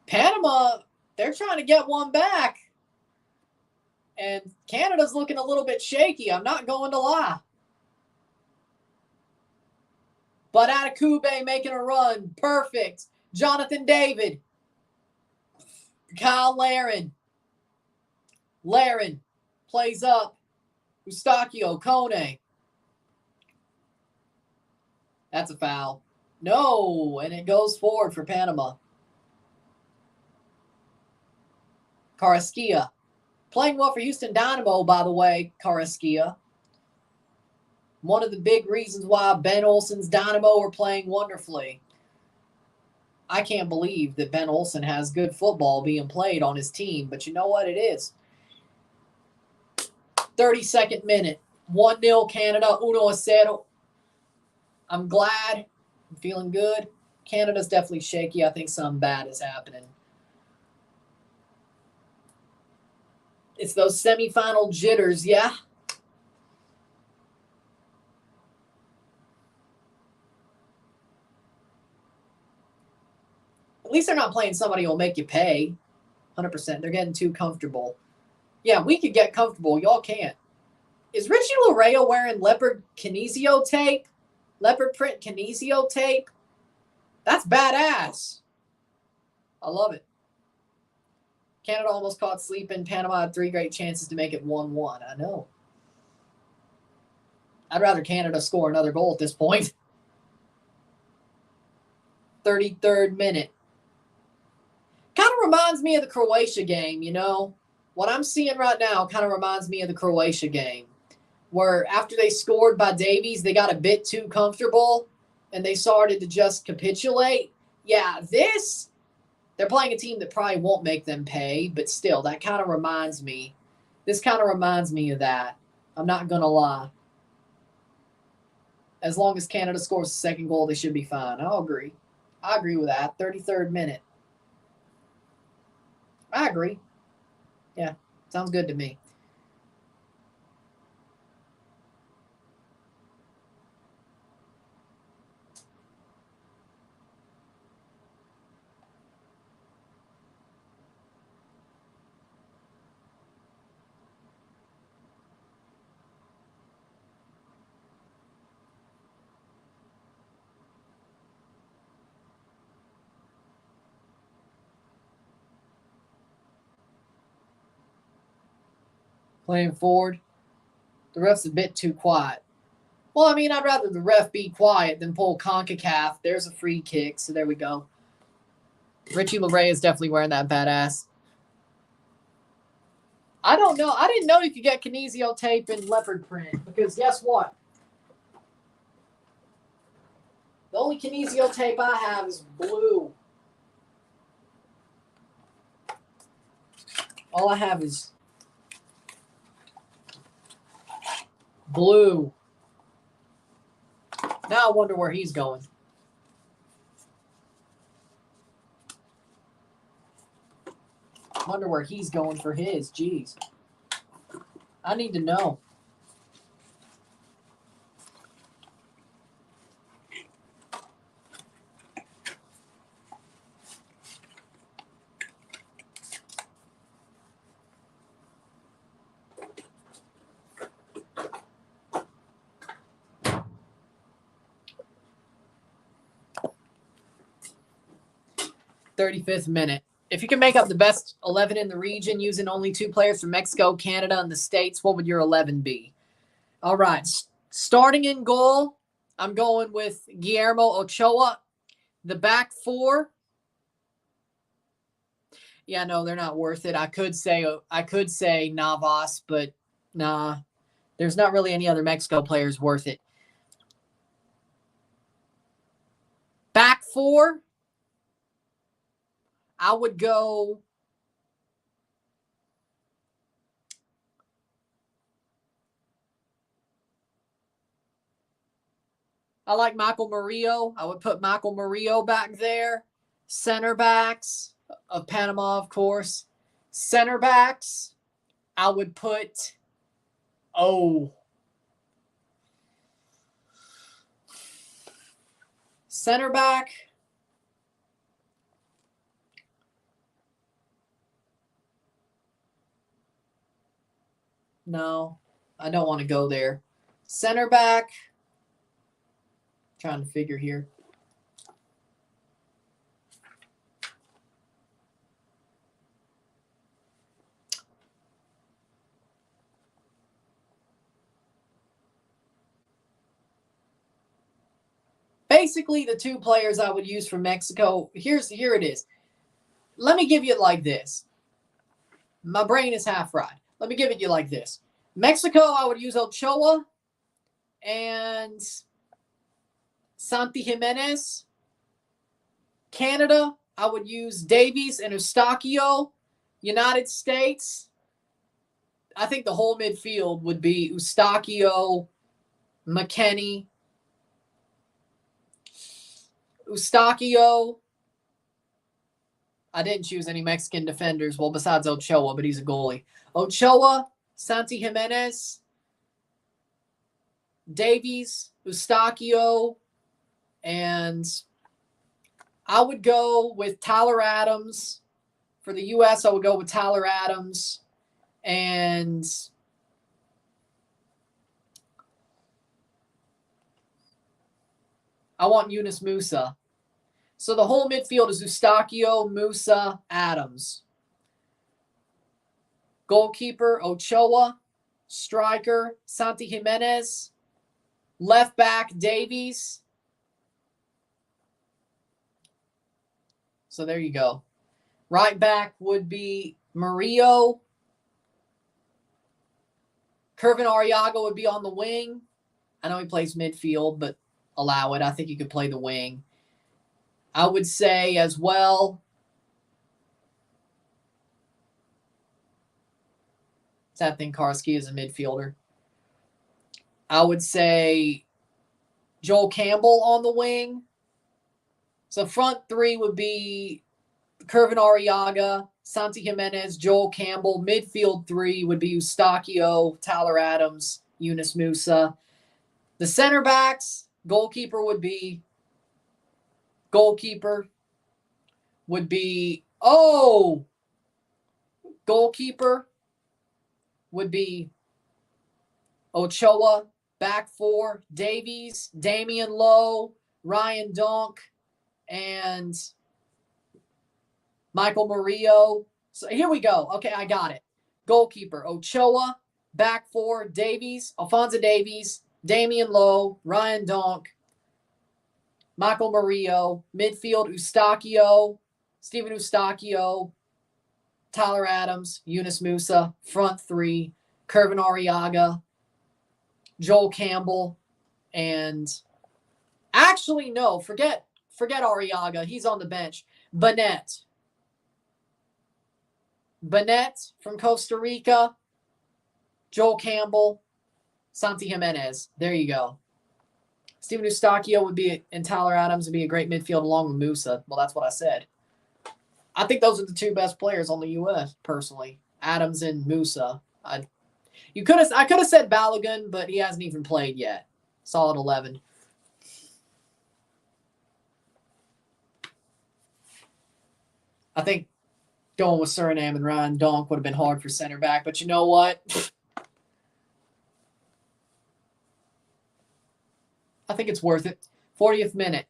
Panama, they're trying to get one back. And Canada's looking a little bit shaky. I'm not going to lie. But Atakube making a run. Perfect. Jonathan David. Kyle Laren. Laren plays up. Eustachio Kone. That's a foul. No, and it goes forward for Panama. Carrasquilla. Playing well for Houston Dynamo, by the way, Carrasquilla. One of the big reasons why Ben Olsen's Dynamo are playing wonderfully. I can't believe that Ben Olsen has good football being played on his team, but you know what it is? 32nd minute. 1-0 Canada, 1-0. I'm glad. I'm feeling good. Canada's definitely shaky. I think something bad is happening. It's those semifinal jitters, yeah. At least they're not playing somebody who'll make you pay. 100%. They're getting too comfortable. Yeah, we could get comfortable. Y'all can't. Is Richie Laryea wearing leopard kinesio tape? Leopard print kinesio tape? That's badass. I love it. Canada almost caught sleeping. Panama had 3 great chances to make it 1-1. I know. I'd rather Canada score another goal at this point. 33rd minute. Kind of reminds me of the Croatia game, you know. What I'm seeing right now kind of reminds me of the Croatia game, where after they scored by Davies, they got a bit too comfortable and they started to just capitulate. Yeah, they're playing a team that probably won't make them pay, but still, that kind of reminds me. This kind of reminds me of that. I'm not going to lie. As long as Canada scores the second goal, they should be fine. I'll agree. I agree with that. 33rd minute. I agree. Yeah, sounds good to me. Playing forward. The ref's a bit too quiet. Well, I mean, I'd rather the ref be quiet than pull CONCACAF. There's a free kick, so there we go. Richie Laryea is definitely wearing that badass. I don't know. I didn't know you could get kinesio tape in leopard print because guess what? The only kinesio tape I have is blue. All I have is blue. Now I wonder where he's going. Wonder where he's going for his. Jeez. I need to know. "35th minute. If you can make up the best 11 in the region using only 2 players from Mexico, Canada, and the States, what would your 11 be?" All right. Starting in goal, I'm going with Guillermo Ochoa. The back 4. Yeah, no, they're not worth it. I could say Navas, but nah. There's not really any other Mexico players worth it. Back 4, I would go I like Michael Murillo. I would put Michael Murillo back there. Center backs of Panama, of course. Center backs, I would put center back. No, I don't want to go there. Center back. Trying to figure here. Basically, the two players I would use for Mexico, here it is. Let me give you it like this. My brain is half fried. Let me give it you like this. Mexico, I would use Ochoa and Santi Jimenez. Canada, I would use Davies and Eustachio. United States, I think the whole midfield would be Eustachio, McKennie, Eustachio. I didn't choose any Mexican defenders, well, besides Ochoa, but he's a goalie. Ochoa, Santi Jimenez, Davies, Eustachio, and I would go with Tyler Adams. For the U.S., I would go with Tyler Adams. And I want Yunus Musa. So the whole midfield is Eustachio, Musa, Adams. Goalkeeper, Ochoa. Striker, Santi Jimenez. Left back, Davies. So there you go. Right back would be Murillo. Kervin Arriaga would be on the wing. I know he plays midfield, but allow it. I think he could play the wing. I would say as well, sad thing, Karski is a midfielder. I would say Joel Campbell on the wing. So front three would be Kervin Arriaga, Santi Jimenez, Joel Campbell. Midfield three would be Eustachio, Tyler Adams, Yunus Musa. The center backs, goalkeeper would be Ochoa. Back four, Davies, Damian Lowe, Ryan Donk, and Michael Murillo. So here we go. Okay, I got it. Goalkeeper, Ochoa. Back four, Davies, Alphonso Davies, Damian Lowe, Ryan Donk, Michael Murillo. Midfield, Stephen Eustachio, Tyler Adams, Yunus Musa. Front three, Kervin Arriaga, Joel Campbell, and actually, no, forget Arriaga. He's on the bench. Bennett from Costa Rica, Joel Campbell, Santi Jimenez. There you go. Stephen Eustachio and Tyler Adams would be a great midfield along with Musa. Well, that's what I said. I think those are the two best players on the U.S. personally, Adams and Musa. I could have said Balogun, but he hasn't even played yet. Solid 11. I think going with Suriname and Ryan Donk would have been hard for center back, but you know what? I think it's worth it. 40th minute.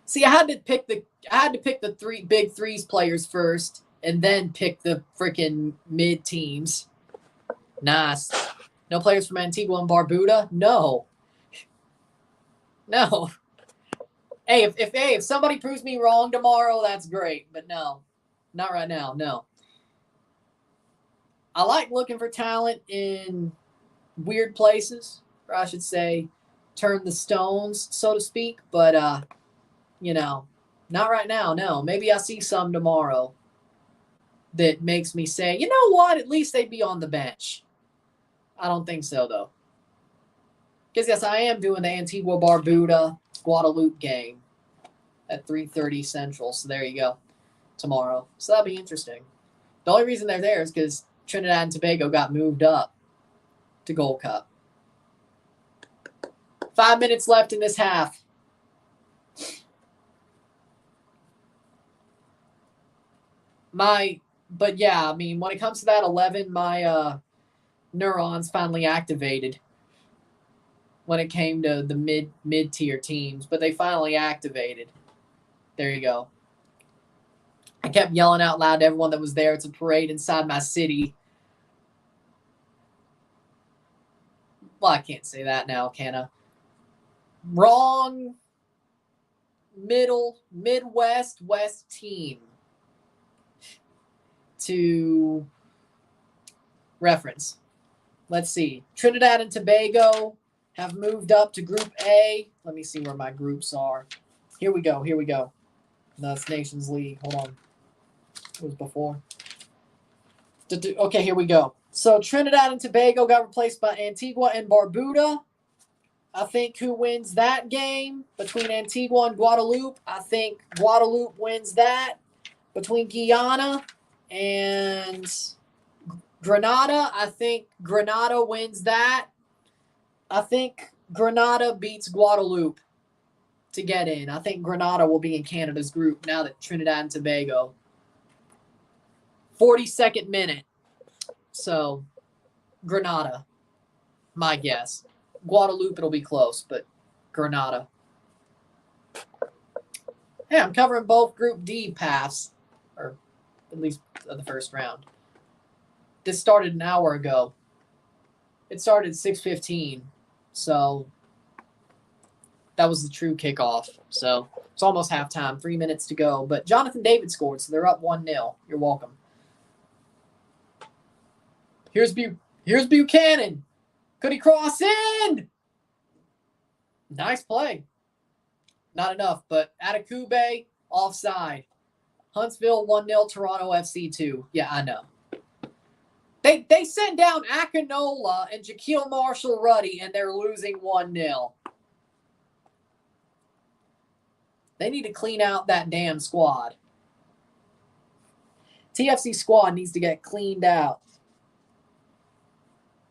See, I had to pick the three big threes players first, and then pick the freaking mid teams. Nice. No players from Antigua and Barbuda? No. Hey, if somebody proves me wrong tomorrow, that's great. But no, not right now. No. I like looking for talent in weird places, or I should say, turn the stones, so to speak. But not right now. No. Maybe I see some tomorrow that makes me say, you know what? At least they'd be on the bench. I don't think so, though. Because, yes, I am doing the Antigua Barbuda Guadalupe game at 3:30 Central. So there you go. Tomorrow. So that'll be interesting. The only reason they're there is because Trinidad and Tobago got moved up to Gold Cup. 5 minutes left in this half. My But yeah, I mean, when it comes to that 11, my neurons finally activated when it came to the mid-tier teams, but they finally activated. There you go. I kept yelling out loud to everyone that was there. It's a parade inside my city. Well, I can't say that now, can I? Wrong. Midwest, West team to reference. Let's see. Trinidad and Tobago have moved up to Group A. Let me see where my groups are. Here we go. That's Nations League. Hold on. It was before. Okay, here we go. So Trinidad and Tobago got replaced by Antigua and Barbuda. I think who wins that game between Antigua and Guadeloupe? I think Guadeloupe wins that. Between Guyana and Grenada, I think Grenada wins that. I think Grenada beats Guadeloupe to get in. I think Grenada will be in Canada's group now that Trinidad and Tobago. 42nd minute. So, Grenada, my guess. Guadeloupe, it'll be close, but Grenada. Hey, I'm covering both Group D paths, or at least the first round. This started an hour ago. It started at 6:15, so that was the true kickoff. So it's almost halftime, 3 minutes to go. But Jonathan David scored, so they're up 1-0. You're welcome. Here's Buchanan. Could he cross in? Nice play. Not enough, but Atakube, offside. Huntsville 1-0, Toronto FC 2. Yeah, I know. They sent down Akinola and Jaquil Marshall-Ruddy, and they're losing 1-0. They need to clean out that damn squad. TFC squad needs to get cleaned out.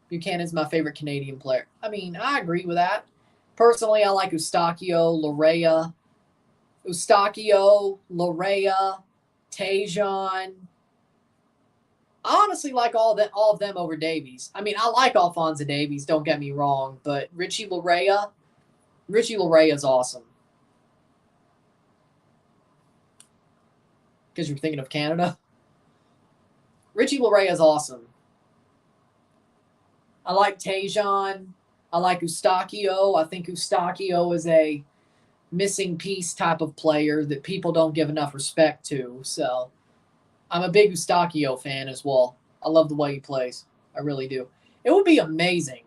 Buchanan's my favorite Canadian player. I mean, I agree with that. Personally, I like Eustachio, Larea, Tajon. I honestly like all of them over Davies. I mean, I like Alphonso Davies, don't get me wrong, but Richie Larea is awesome. Because you're thinking of Canada. Richie Larea is awesome. I like Tajon. I like Eustachio. I think Eustachio is a missing piece type of player that people don't give enough respect to. So I'm a big Eustachio fan as well. I love the way he plays. I really do. It would be amazing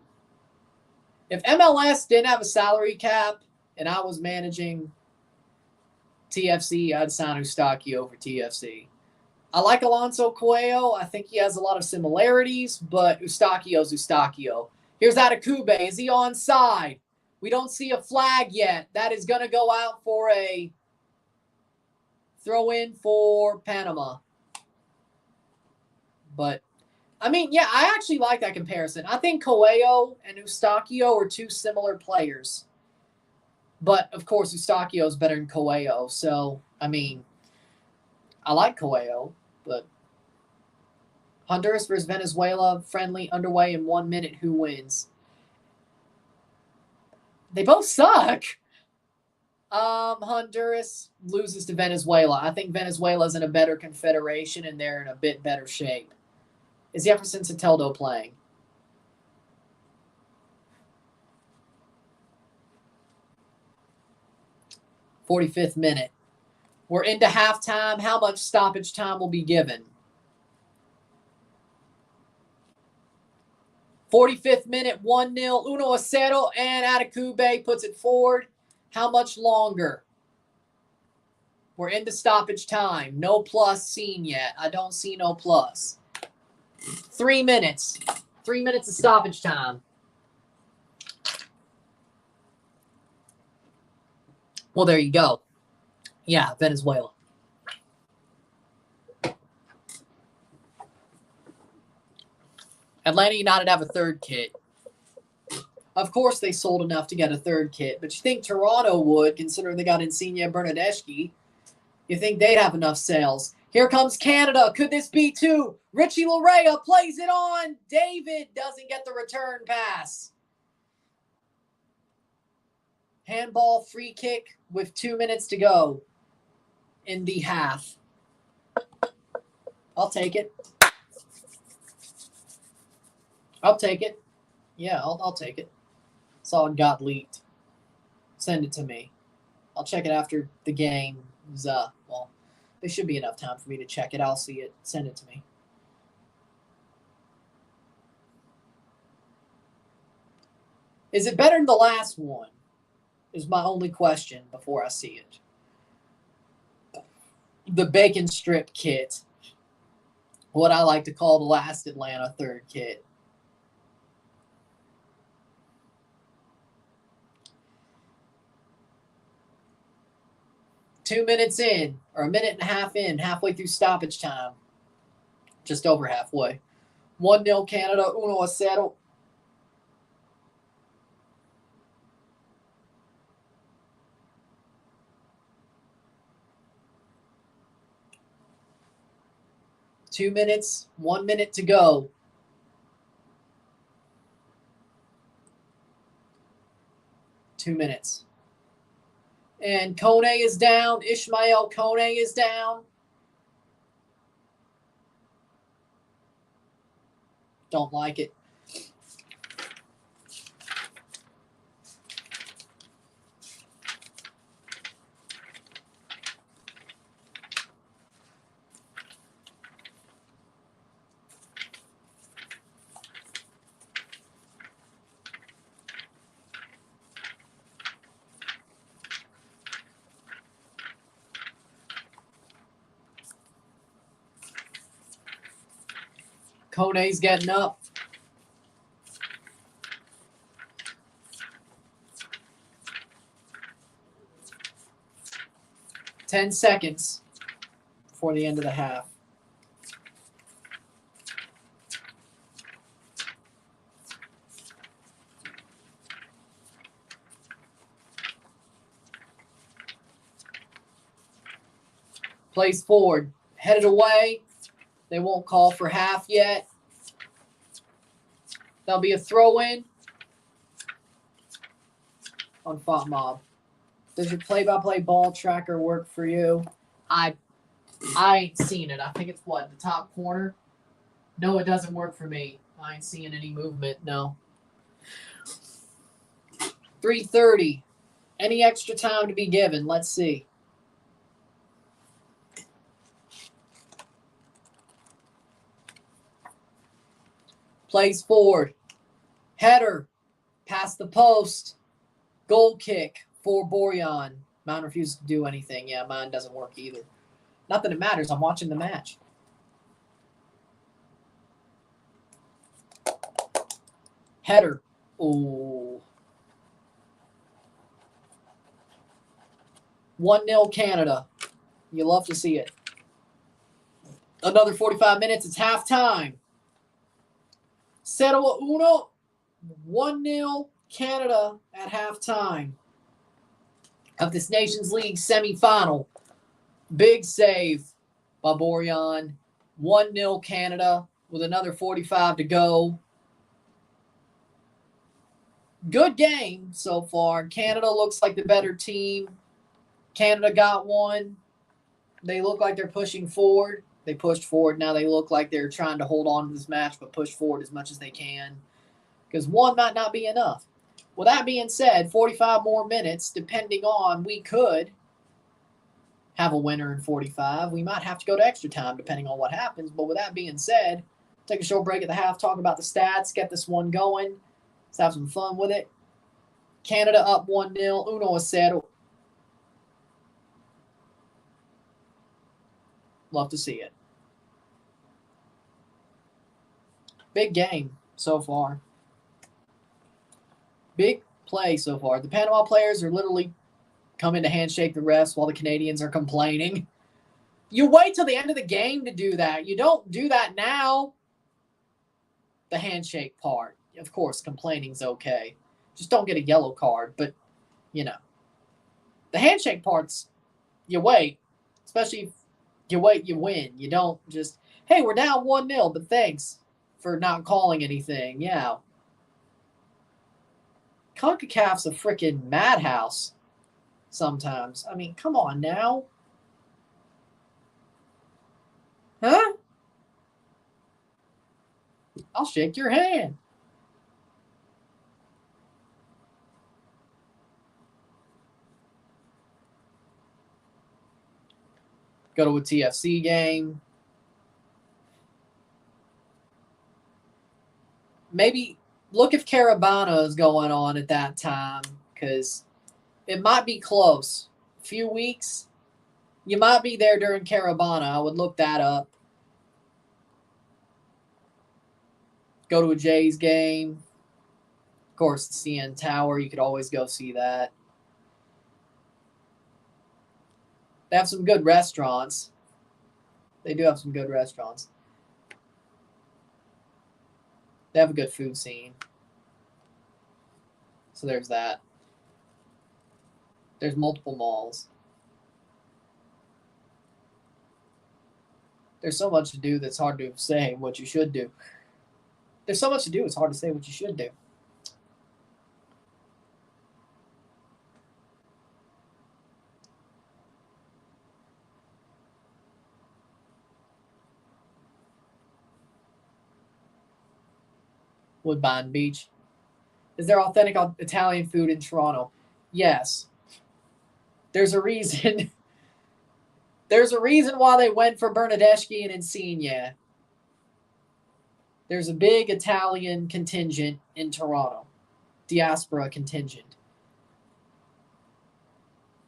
if MLS didn't have a salary cap and I was managing TFC, I'd sign Eustachio for TFC. I like Alonso Cuello. I think he has a lot of similarities, but Eustachio's Eustachio. Here's Atakube. Is he onside? We don't see a flag yet. That is going to go out for a throw-in for Panama. But, I mean, yeah, I actually like that comparison. I think Cuello and Eustachio are two similar players. But, of course, Eustachio is better than Cuello. So, I mean, I like Cuello, but Honduras versus Venezuela, friendly, underway in 1 minute. Who wins? They both suck. Honduras loses to Venezuela. I think Venezuela's in a better confederation, and they're in a bit better shape. Is Jefferson Soteldo playing? "45th minute. We're into halftime. How much stoppage time will be given? 45th minute, 1-0, 1-0, and Atakube puts it forward. How much longer? We're into stoppage time. No plus seen yet. I don't see no plus. 3 minutes. 3 minutes of stoppage time. Well, there you go. Yeah, Venezuela. Atlanta United have a third kit. Of course, they sold enough to get a third kit, but you think Toronto would, considering they got Insigne Bernadeschi. You think they'd have enough sales. Here comes Canada. Could this be two? Richie Larea plays it on. David doesn't get the return pass. Handball free kick with 2 minutes to go in the half. I'll take it. I'll take it. Yeah, I'll take it. Saw it got leaked. Send it to me. I'll check it after the game. Well, there should be enough time for me to check it. I'll see it. Send it to me. Is it better than the last one? Is my only question before I see it. The bacon strip kit. What I like to call the last Atlanta third kit. Two minutes in, or a minute and a half in, halfway through stoppage time. Just over halfway. 1-0 Canada, 1-0. Two minutes, 1 minute to go. Two minutes. And Kone is down. Ishmael Kone is down. Don't like it. Kone's getting up. Ten seconds before the end of the half. Plays forward. Headed away. They won't call for half yet. There'll be a throw-in on Font Mob. Does your play-by-play ball tracker work for you? I ain't seen it. I think it's what, the top corner? No, it doesn't work for me. I ain't seeing any movement, no. 3:30. Any extra time to be given? Let's see. Plays forward. Header. Past the post. Goal kick for Borjan. Mine refuses to do anything. Yeah, mine doesn't work either. Not that it matters. I'm watching the match. Header. Ooh. 1-0 Canada. You love to see it. Another 45 minutes. It's halftime. 0-1. 1-0 Canada at halftime of this Nations League semifinal. Big save by Borjan. 1-0 Canada with another 45 to go. Good game so far. Canada looks like the better team. Canada got one. They look like they're pushing forward. They pushed forward. Now they look like they're trying to hold on to this match, but push forward as much as they can. Because one might not be enough. With that being said, 45 more minutes, depending on, we could have a winner in 45. We might have to go to extra time, depending on what happens. But with that being said, take a short break at the half, talk about the stats, get this one going. Let's have some fun with it. Canada up 1-0, 1-0. Love to see it. Big game so far. Big play so far. The Panama players are literally coming to handshake the refs while the Canadians are complaining. You wait till the end of the game to do that. You don't do that now. The handshake part. Of course, complaining's okay. Just don't get a yellow card. But, you know. The handshake part's, you wait. Especially if You wait, you win. You don't just, hey, we're down 1-0, but thanks for not calling anything. Yeah. CONCACAF's a freaking madhouse sometimes. I mean, come on now. Huh? I'll shake your hand. Go to a TFC game. Maybe look if Caravana is going on at that time, because it might be close. A few weeks. You might be there during Caravana. I would look that up. Go to a Jays game. Of course, the CN Tower. You could always go see that. They have some good restaurants. They do have some good restaurants. They have a good food scene. So there's that. There's multiple malls. There's so much to do that's hard to say what you should do. There's so much to do, it's hard to say what you should do. Woodbine Beach. Is there authentic Italian food in Toronto? Yes. There's a reason. There's a reason why they went for Bernadeschi and Insigne. There's a big Italian contingent in Toronto. Diaspora contingent.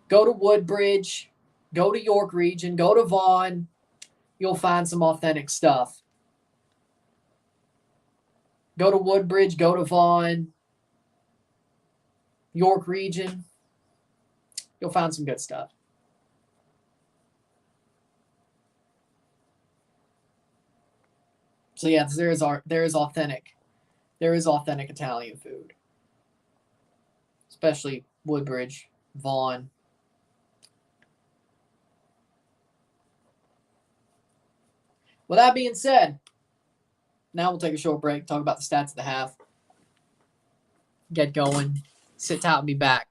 Go to Woodbridge. Go to York Region. Go to Vaughan. You'll find some authentic stuff. Go to Woodbridge. Go to Vaughan. York Region. You'll find some good stuff. So yeah, there is authentic Italian food, especially Woodbridge, Vaughan. With that being said, now we'll take a short break, talk about the stats of the half, get going, sit tight, and be back.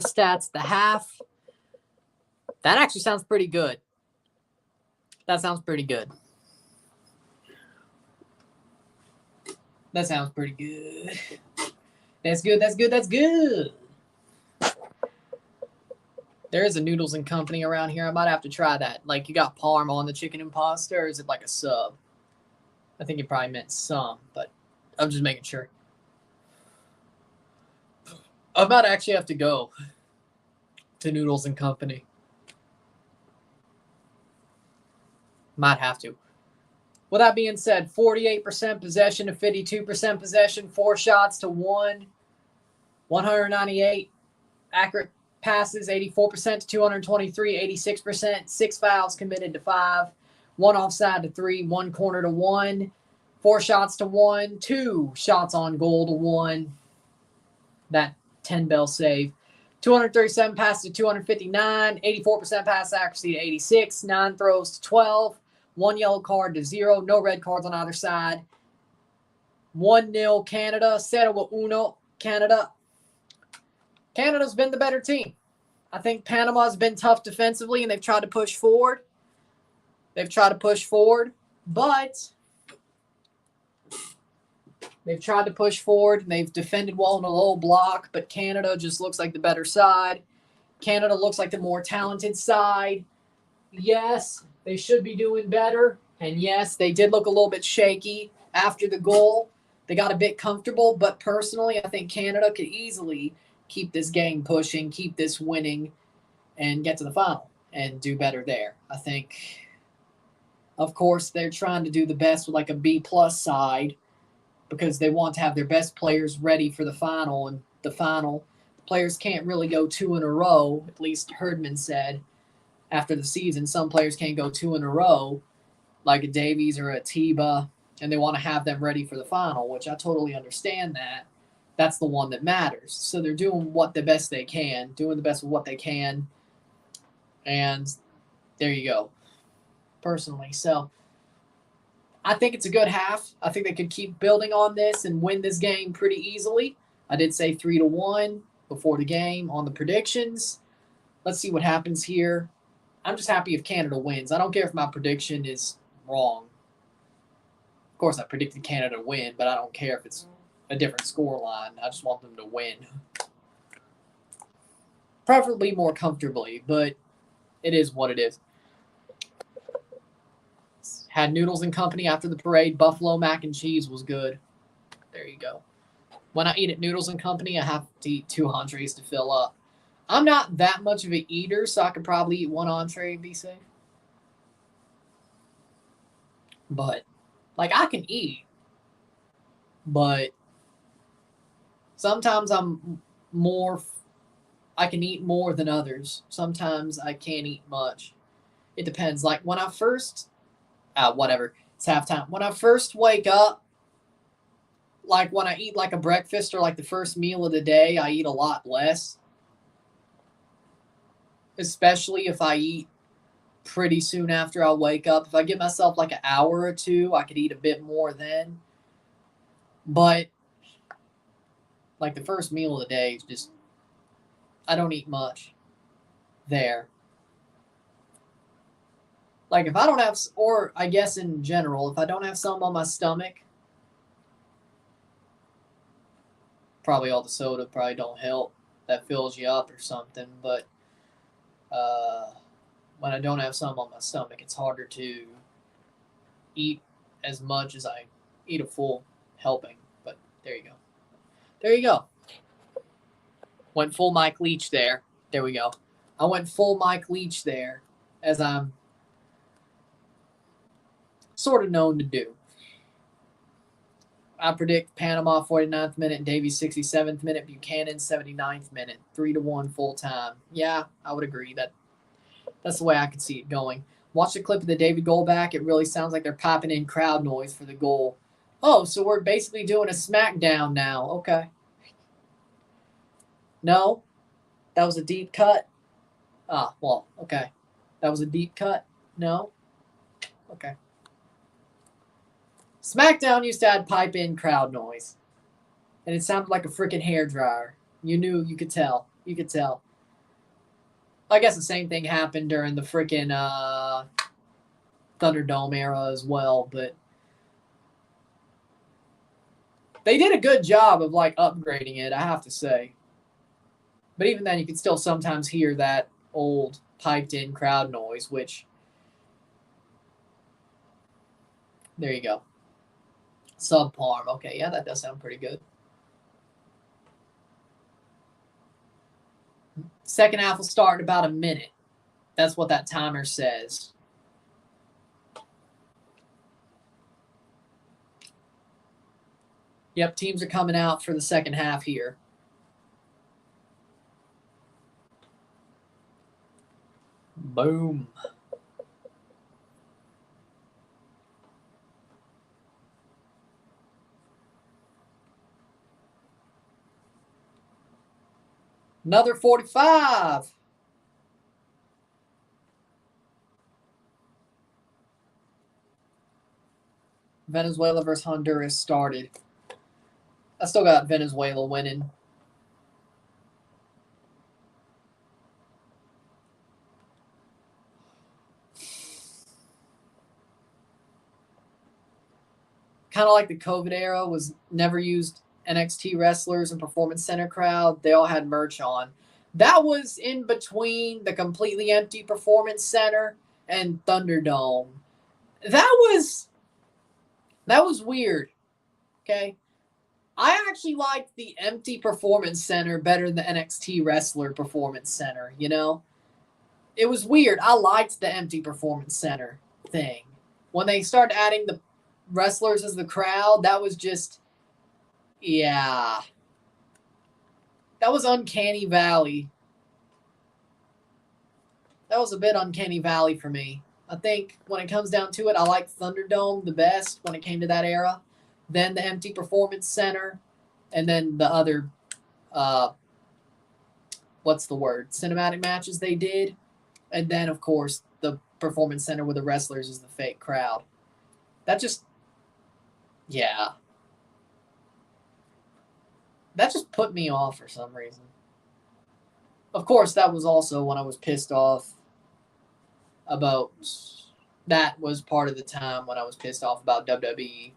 the stats, the half. That actually sounds pretty good. That sounds pretty good. That sounds pretty good. That's good, that's good, that's good. There is a Noodles and Company around here. I might have to try that. Like, you got Parma on the chicken and pasta, or is it like a sub? I think it probably meant some, but I'm just making sure. I might actually have to go to Noodles and Company. Might have to. With that being said, 48% possession to 52% possession, 4 shots to 1, 198 accurate passes, 84% to 223, 86%, 6 fouls committed to 5, 1 offside to 3, 1 corner to 1, 4 shots to 1, 2 shots on goal to 1. That 10 bell save. 237 passes to 259, 84% pass accuracy to 86, 9 throws to 12, 1 yellow card to 0, no red cards on either side. 1-0 Canada, 0-1 Canada. Canada's been the better team. I think Panama's been tough defensively, and they've tried to push forward. But they've tried to push forward, and they've defended well in a low block, but Canada just looks like the better side. Canada looks like the more talented side. Yes, they should be doing better, and yes, they did look a little bit shaky after the goal. They got a bit comfortable, but personally, I think Canada could easily keep this game pushing, keep this winning, and get to the final and do better there. I think, of course, they're trying to do the best with like a B-plus side because they want to have their best players ready for the final. And the final, the players can't really go 2 in a row, at least Herdman said after the season. Some players can't go 2 in a row, like a Davies or a Tiba, and they want to have them ready for the final, which I totally understand that. That's the one that matters. So they're doing the best they can, doing the best with what they can. And there you go, personally. So I think it's a good half. I think they could keep building on this and win this game pretty easily. I did say 3-1 before the game on the predictions. Let's see what happens here. I'm just happy if Canada wins. I don't care if my prediction is wrong. Of course, I predicted Canada to win, but I don't care if it's a different score line. I just want them to win. Preferably more comfortably, but it is what it is. Had Noodles and Company after the parade. Buffalo mac and cheese was good. There you go. When I eat at Noodles and Company, I have to eat 2 entrees to fill up. I'm not that much of an eater, so I could probably eat 1 entree and be safe. But, like, I can eat. But sometimes I can eat more than others. Sometimes I can't eat much. It depends. Like, when I first, whatever, it's halftime. When I first wake up, like when I eat like a breakfast or like the first meal of the day, I eat a lot less. Especially if I eat pretty soon after I wake up. If I give myself like an hour or 2, I could eat a bit more then. But like the first meal of the day, just I don't eat much there. Like if I don't have, or I guess in general, if I don't have something on my stomach, probably all the soda probably don't help. That fills you up or something. But when I don't have something on my stomach, it's harder to eat as much as I eat a full helping. But there you go. There you go. Went full Mike Leach there. There we go. I went full Mike Leach there, as I'm sort of known to do. I predict Panama 49th minute, Davies 67th minute, Buchanan 79th minute, 3-1 full time. Yeah, I would agree. That's the way I could see it going. Watch the clip of the David goal back. It really sounds like they're popping in crowd noise for the goal. Oh, so we're basically doing a smackdown now. Okay. No, that was a deep cut. Well, okay. That was a deep cut. No, okay. SmackDown used to add pipe-in crowd noise, and it sounded like a freaking hairdryer. You knew, you could tell. You could tell. I guess the same thing happened during the freaking Thunderdome era as well, but they did a good job of like upgrading it, I have to say. But even then, you can still sometimes hear that old piped-in crowd noise, which, there you go. Subparm. Okay, yeah, that does sound pretty good. Second half will start in about a minute. That's what that timer says. Yep, teams are coming out for the second half here. Boom. Another 45. Venezuela versus Honduras started. I still got Venezuela winning. Kind of like the COVID era was never used NXT wrestlers and Performance Center crowd. They all had merch on. That was in between the completely empty Performance Center and Thunderdome. That was weird. Okay. I actually liked the empty Performance Center better than the NXT Wrestler Performance Center, you know? It was weird. I liked the empty Performance Center thing. When they started adding the wrestlers as the crowd, that was just, yeah. That was Uncanny Valley. That was a bit Uncanny Valley for me. I think when it comes down to it, I like Thunderdome the best when it came to that era. Then the empty Performance Center, and then the other, what's the word? Cinematic matches they did. And then, of course, the Performance Center with the wrestlers is the fake crowd. That just, yeah. That just put me off for some reason. Of course, that was also when I was pissed off about, that was part of the time when I was pissed off about WWE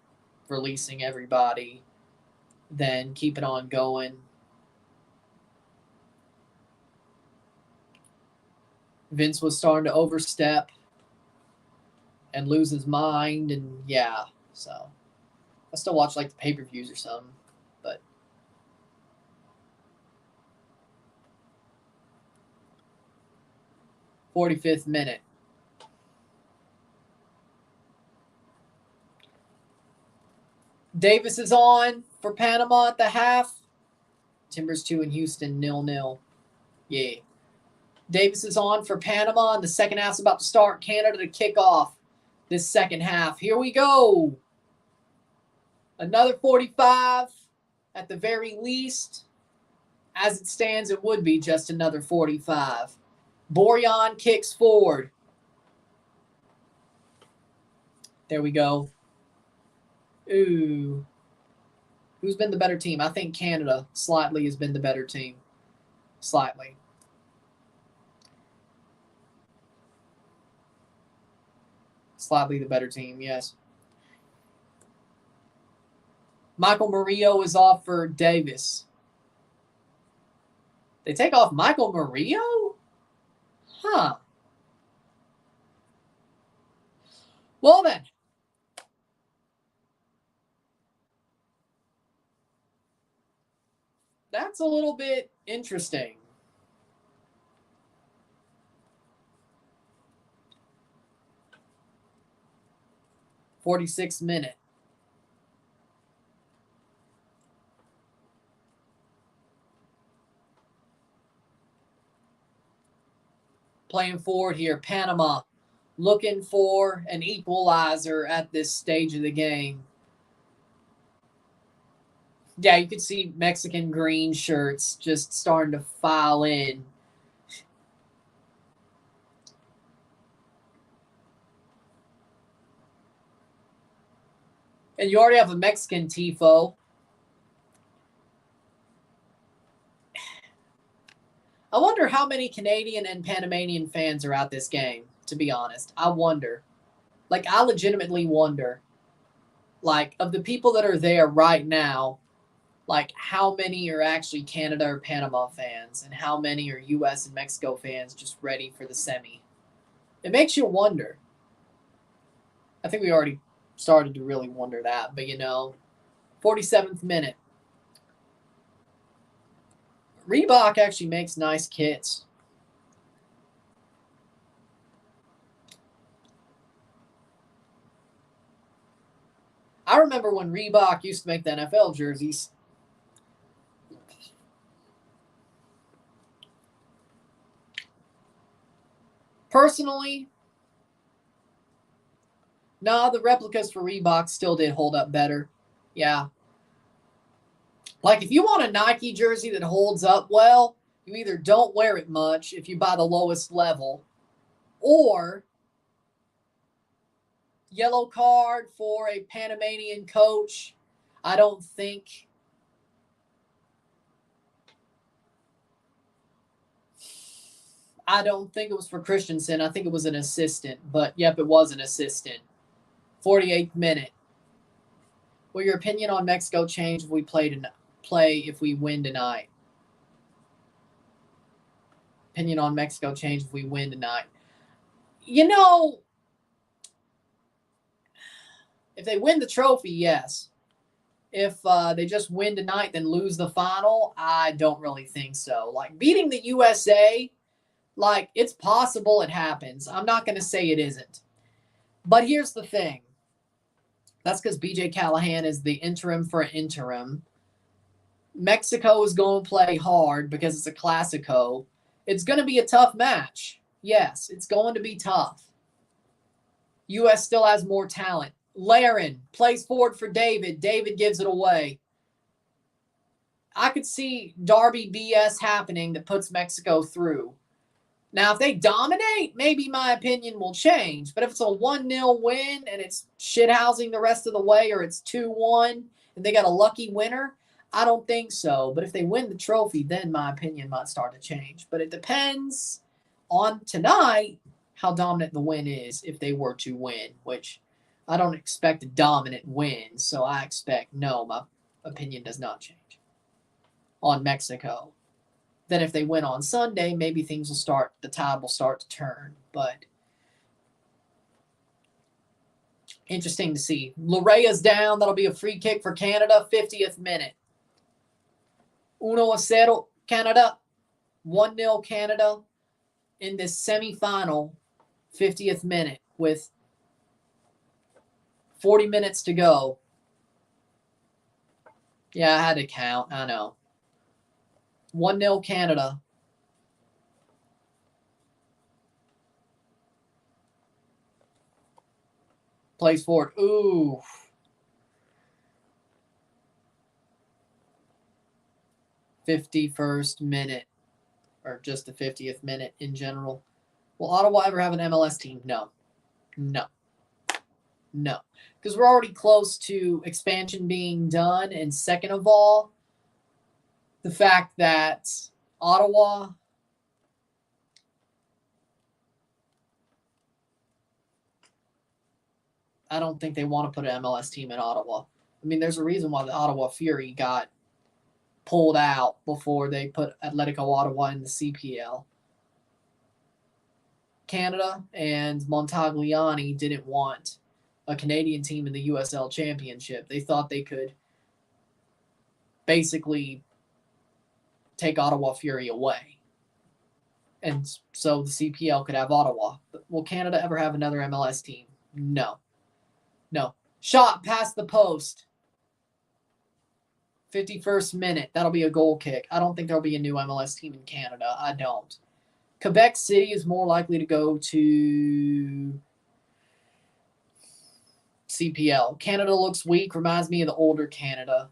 releasing everybody, then keep it on going. Vince was starting to overstep and lose his mind, and yeah, so I still watch like the pay-per-views or something, but 45th minute. Davis is on for Panama at the half. Timbers 2 in Houston, 0-0. Yeah. Davis is on for Panama, and the second half's about to start. Canada to kick off this second half. Here we go. Another 45 at the very least. As it stands, it would be just another 45. Borjan kicks forward. There we go. Ooh. Who's been the better team? I think Canada slightly has been the better team. Slightly. Slightly the better team, yes. Michael Murillo is off for Davis. They take off Michael Murillo? Huh. Well then. That's a little bit interesting. '46th minute. Playing forward here, Panama looking for an equalizer at this stage of the game. Yeah, you could see Mexican green shirts just starting to file in. And you already have a Mexican tifo. I wonder how many Canadian and Panamanian fans are at this game, to be honest. I wonder. Like, I legitimately wonder, like, of the people that are there right now, like, how many are actually Canada or Panama fans, and how many are U.S. and Mexico fans just ready for the semi? It makes you wonder. I think we already started to really wonder that, but 47th minute. Reebok actually makes nice kits. I remember when Reebok used to make the NFL jerseys. Personally, nah, the replicas for Reebok still did hold up better. Yeah. Like, if you want a Nike jersey that holds up well, you either don't wear it much if you buy the lowest level, or yellow card for a Panamanian coach. I don't think it was for Christensen. I think it was an assistant. But, yep, it was an assistant. 48th minute. Will your opinion on Mexico change if we if we win tonight? Opinion on Mexico change if we win tonight. If they win the trophy, yes. If they just win tonight, then lose the final, I don't really think so. Like, beating the USA, like, it's possible it happens. I'm not going to say it isn't. But here's the thing. That's because BJ Callahan is the interim for an interim. Mexico is going to play hard because it's a Clasico. It's going to be a tough match. Yes, it's going to be tough. U.S. still has more talent. Laren plays forward for David. David gives it away. I could see Derby BS happening that puts Mexico through. Now, if they dominate, maybe my opinion will change. But if it's a 1-0 win and it's shithousing the rest of the way, or it's 2-1 and they got a lucky winner, I don't think so. But if they win the trophy, then my opinion might start to change. But it depends on tonight how dominant the win is if they were to win, which I don't expect a dominant win. So I expect, no, my opinion does not change on Mexico. Then if they win on Sunday, maybe the tide will start to turn. But interesting to see. Larea's down. That'll be a free kick for Canada, 50th minute. 1-0 Canada. 1-0 Canada in this semifinal, 50th minute with 40 minutes to go. Yeah, I had to count. I know. 1-0 Canada. Plays forward. Ooh. '51st minute. Or just the 50th minute in general. Will Ottawa ever have an MLS team? No. No. No. Because we're already close to expansion being done. And second of all, the fact that Ottawa I don't think they want to put an MLS team in Ottawa. I mean, there's a reason why the Ottawa Fury got pulled out before they put Atletico Ottawa in the CPL. Canada and Montagliani didn't want a Canadian team in the USL Championship. They thought they could basically take Ottawa Fury away. And so the CPL could have Ottawa. But will Canada ever have another MLS team? No. No. Shot past the post. 51st minute. That'll be a goal kick. I don't think there'll be a new MLS team in Canada. I don't. Quebec City is more likely to go to CPL. Canada looks weak. Reminds me of the older Canada.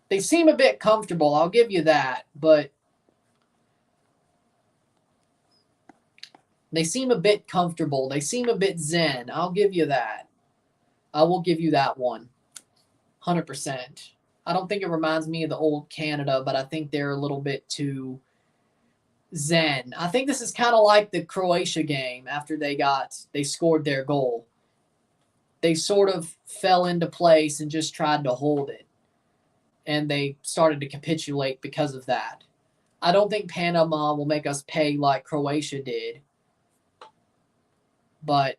They seem a bit comfortable. I'll give you that. But they seem a bit comfortable. They seem a bit zen. I'll give you that. I will give you that one. 100%. I don't think it reminds me of the old Canada, but I think they're a little bit too zen. I think this is kind of like the Croatia game after they scored their goal. They sort of fell into place and just tried to hold it. And they started to capitulate because of that. I don't think Panama will make us pay like Croatia did. But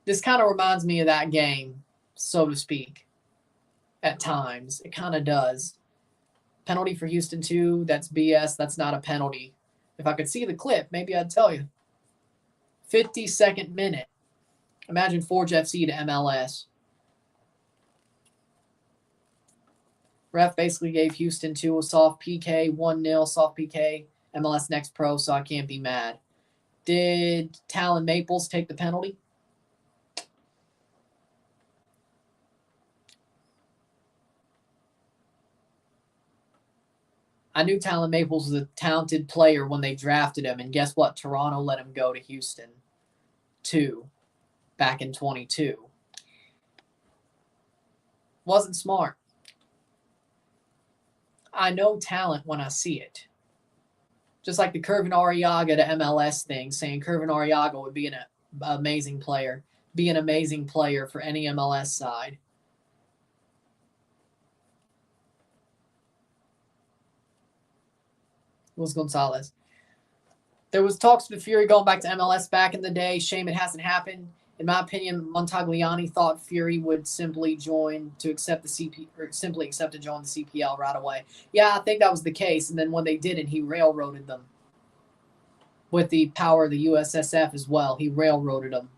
this kind of reminds me of that game, so to speak, at times. It kind of does. Penalty for Houston, too. That's BS. That's not a penalty. If I could see the clip, maybe I'd tell you. 52nd minute. Imagine Forge FC to MLS. Ref basically gave Houston 2 a soft PK, 1-0 soft PK, MLS Next Pro, so I can't be mad. Did Talon Maples take the penalty? I knew Talon Maples was a talented player when they drafted him, and guess what? Toronto let him go to Houston, too, back in 22. Wasn't smart. I know talent when I see it. Just like the Curvin Arriaga to MLS thing, saying Curvin Arriaga would be an amazing player. Be an amazing player for any MLS side. Was Gonzalez. There was talks with Fury going back to MLS back in the day. Shame it hasn't happened. In my opinion, Montagliani thought Fury would simply join to accept the CP or simply accept to join the CPL right away. Yeah, I think that was the case. And then when they didn't, he railroaded them. With the power of the USSF as well, he railroaded them.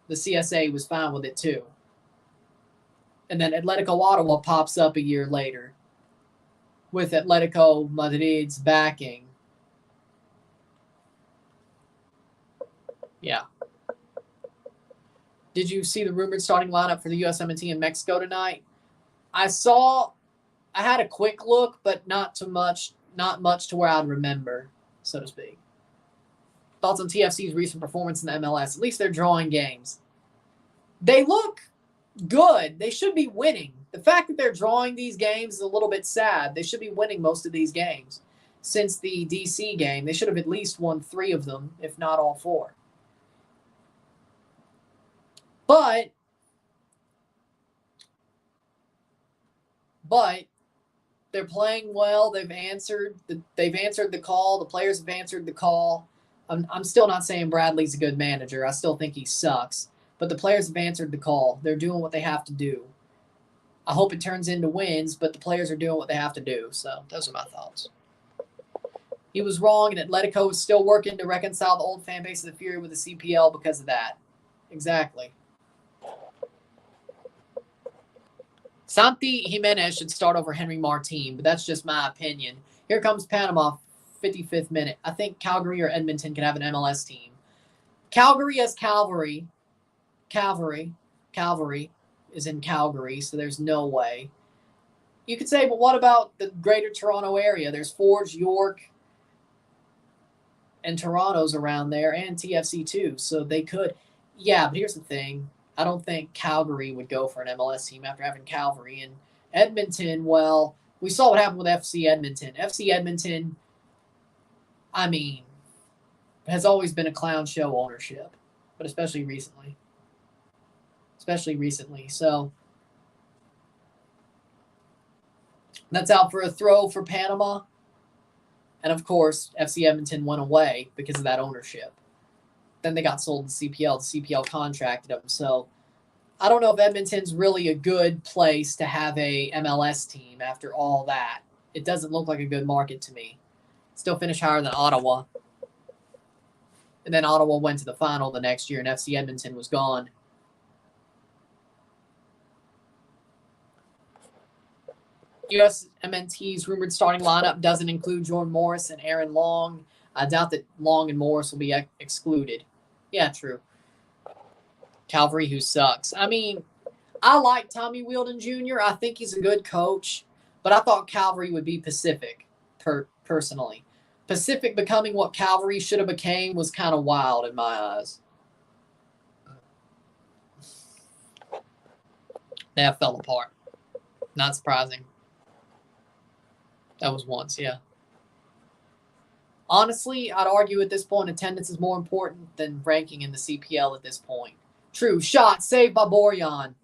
The CSA was fine with it too. And then Atletico Ottawa pops up a year later with Atletico Madrid's backing. Yeah. Did you see the rumored starting lineup for the USMNT in Mexico tonight? I had a quick look, but not much to where I'd remember, so to speak. Thoughts on TFC's recent performance in the MLS? At least they're drawing games. They look good. They should be winning. The fact that they're drawing these games is a little bit sad. They should be winning most of these games. Since the DC game, they should have at least won 3 of them, if not all 4. But they're playing well. They've answered the call. The players have answered the call. I'm still not saying Bradley's a good manager. I still think he sucks. But the players have answered the call. They're doing what they have to do. I hope it turns into wins, but the players are doing what they have to do. So those are my thoughts. He was wrong, and Atletico is still working to reconcile the old fan base of the Fury with the CPL because of that. Exactly. Santi Jimenez should start over Henry Martin, but that's just my opinion. Here comes Panama, 55th minute. I think Calgary or Edmonton can have an MLS team. Calgary has Cavalry. Cavalry is in Calgary, so there's no way. You could say, but what about the greater Toronto area? There's Forge, York, and Toronto's around there, and TFC too, so they could. Yeah, but here's the thing. I don't think Calgary would go for an MLS team after having Calvary. And Edmonton, well, we saw what happened with FC Edmonton. FC Edmonton, I mean, has always been a clown show ownership, but especially recently. So that's out for a throw for Panama. And, of course, FC Edmonton went away because of that ownership. Then they got sold to CPL. The CPL contracted them. So I don't know if Edmonton's really a good place to have a MLS team after all that. It doesn't look like a good market to me. Still finished higher than Ottawa. And then Ottawa went to the final the next year, and FC Edmonton was gone. USMNT's rumored starting lineup doesn't include Jordan Morris and Aaron Long. I doubt that Long and Morris will be excluded. Yeah, true. Calvary, who sucks. I mean, I like Tommy Wheeldon Jr. I think he's a good coach, but I thought Calvary would be Pacific, personally. Pacific becoming what Calvary should have became was kind of wild in my eyes. That fell apart. Not surprising. That was once, yeah. Honestly, I'd argue at this point attendance is more important than ranking in the CPL at this point. True, shot saved by Borjan.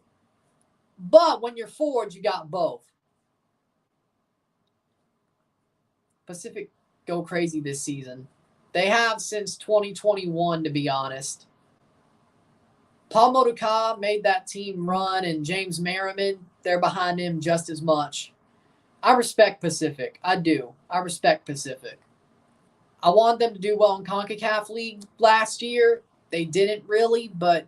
But when you're forwards, you got both. Pacific go crazy this season. They have since 2021, to be honest. Paul Moduka made that team run, and James Merriman, they're behind him just as much. I respect Pacific. I do. I respect Pacific. I wanted them to do well in CONCACAF League last year. They didn't really, but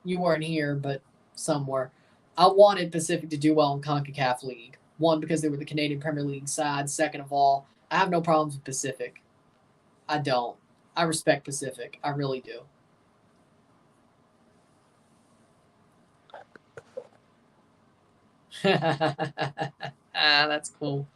you weren't here, but somewhere. I wanted Pacific to do well in CONCACAF League. One, because they were the Canadian Premier League side. Second of all, I have no problems with Pacific. I don't. I respect Pacific. I really do. That's cool.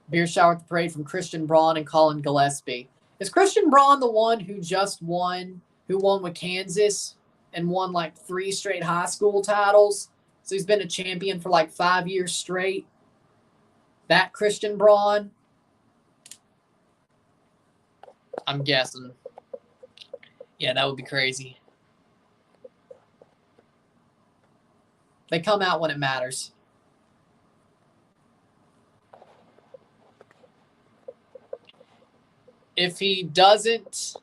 Beer shower at the parade from Christian Braun and Colin Gillespie. Is Christian Braun the one who just won, who won with Kansas and won like 3 straight high school titles? So he's been a champion for like 5 years straight. That Christian Braun? I'm guessing. Yeah, that would be crazy. They come out when it matters. If he doesn't,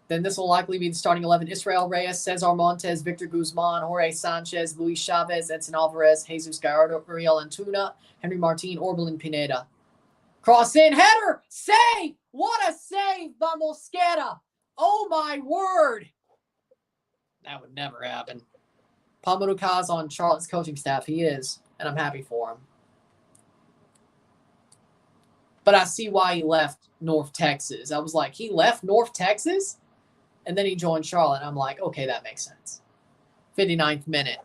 then this will likely be the starting 11. Israel Reyes, Cesar Montes, Victor Guzman, Jorge Sanchez, Luis Chavez, Edson Alvarez, Jesus Gallardo, Uriel Antuna, Henry Martin, Orbelin Pineda. Cross in, header, save! What a save by Mosquera! Oh my word! That would never happen. Pamuduka's on Charlotte's coaching staff. He is, and I'm happy for him. But I see why he left North Texas. I was like, he left North Texas? And then he joined Charlotte. I'm like, okay, that makes sense. 59th minute.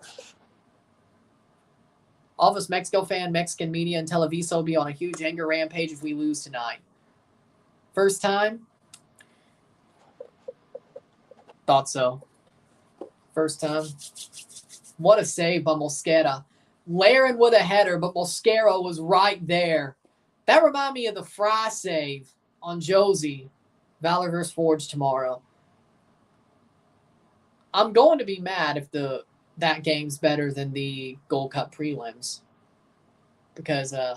All of us Mexico fan, Mexican media, and Televisa will be on a huge anger rampage if we lose tonight. First time? Thought so. First time. What a save by Mosquera. Laren with a header, but Mosquera was right there. That reminded me of the Fry save on Josie. Valor vs. Forge tomorrow. I'm going to be mad if that game's better than the Gold Cup prelims. Because I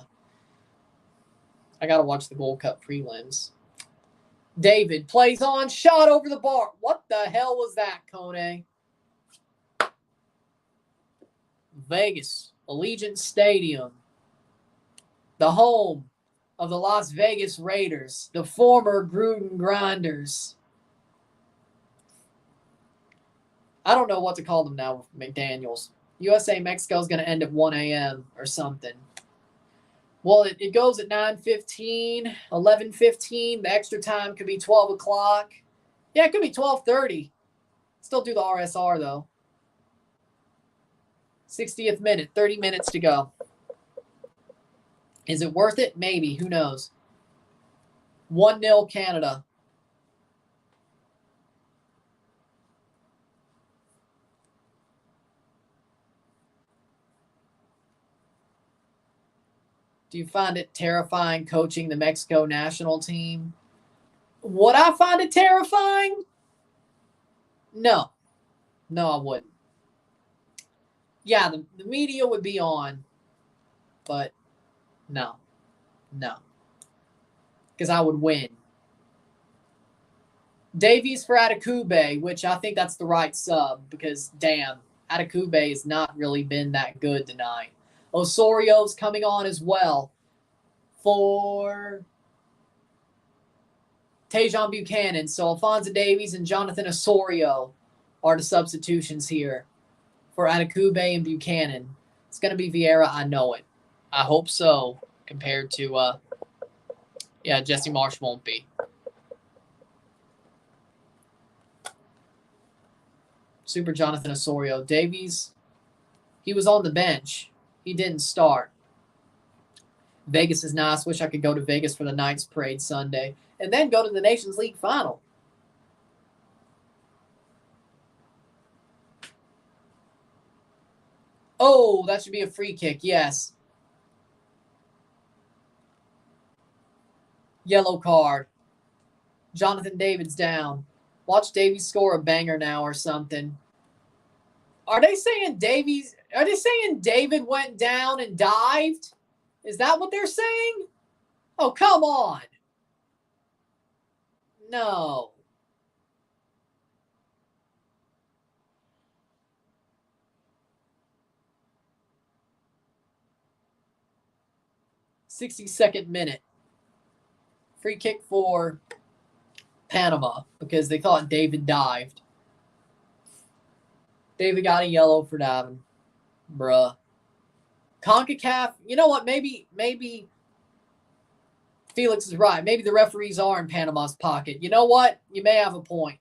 got to watch the Gold Cup prelims. David plays on, shot over the bar. What the hell was that, Kone? Vegas, Allegiant Stadium. The home of the Las Vegas Raiders, the former Gruden Grinders. I don't know what to call them now with McDaniels. USA Mexico is going to end at 1 a.m. or something. Well, it goes at 9:15, 11:15. The extra time could be 12 o'clock. Yeah, it could be 12:30. Still do the RSR, though. 60th minute, 30 minutes to go. Is it worth it? Maybe. Who knows? 1-0 Canada. Do you find it terrifying coaching the Mexico national team? Would I find it terrifying? No. No, I wouldn't. Yeah, the media would be on, but no. No. Because I would win. Davies for Atakube, which I think that's the right sub because, damn, Atakube has not really been that good tonight. Osorio's coming on as well for Tejon Buchanan. So Alphonso Davies and Jonathan Osorio are the substitutions here for Atakube and Buchanan. It's going to be Vieira. I know it. I hope so compared to, Jesse Marsh won't be. Super Jonathan Osorio. Davies, he was on the bench. He didn't start. Vegas is nice. Wish I could go to Vegas for the Knights Parade Sunday. And then go to the Nations League final. Oh, that should be a free kick. Yes. Yellow card. Jonathan David's down. Watch Davies score a banger now or something. Are they saying David went down and dived? Is that what they're saying? Oh, come on. No. "62nd minute. Free kick for Panama because they thought David dived. David got a yellow for diving. Bruh. CONCACAF, you know what? Maybe Felix is right. Maybe the referees are in Panama's pocket. You know what? You may have a point.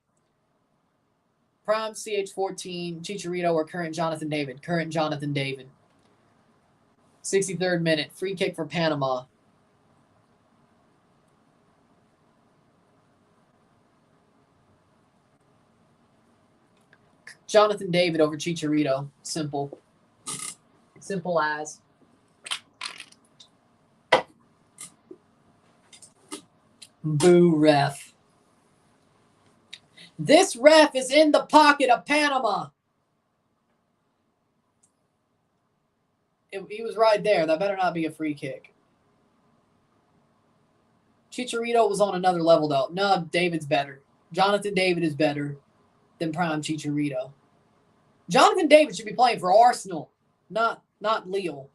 Prime CH14, Chicharito, or current Jonathan David? Current Jonathan David. 63rd minute. Free kick for Panama. Jonathan David over Chicharito. Simple. Simple as. Boo, ref. This ref is in the pocket of Panama. He was right there. That better not be a free kick. Chicharito was on another level, though. No, David's better. Jonathan David is better than Prime Chicharito. Jonathan David should be playing for Arsenal, not Lille.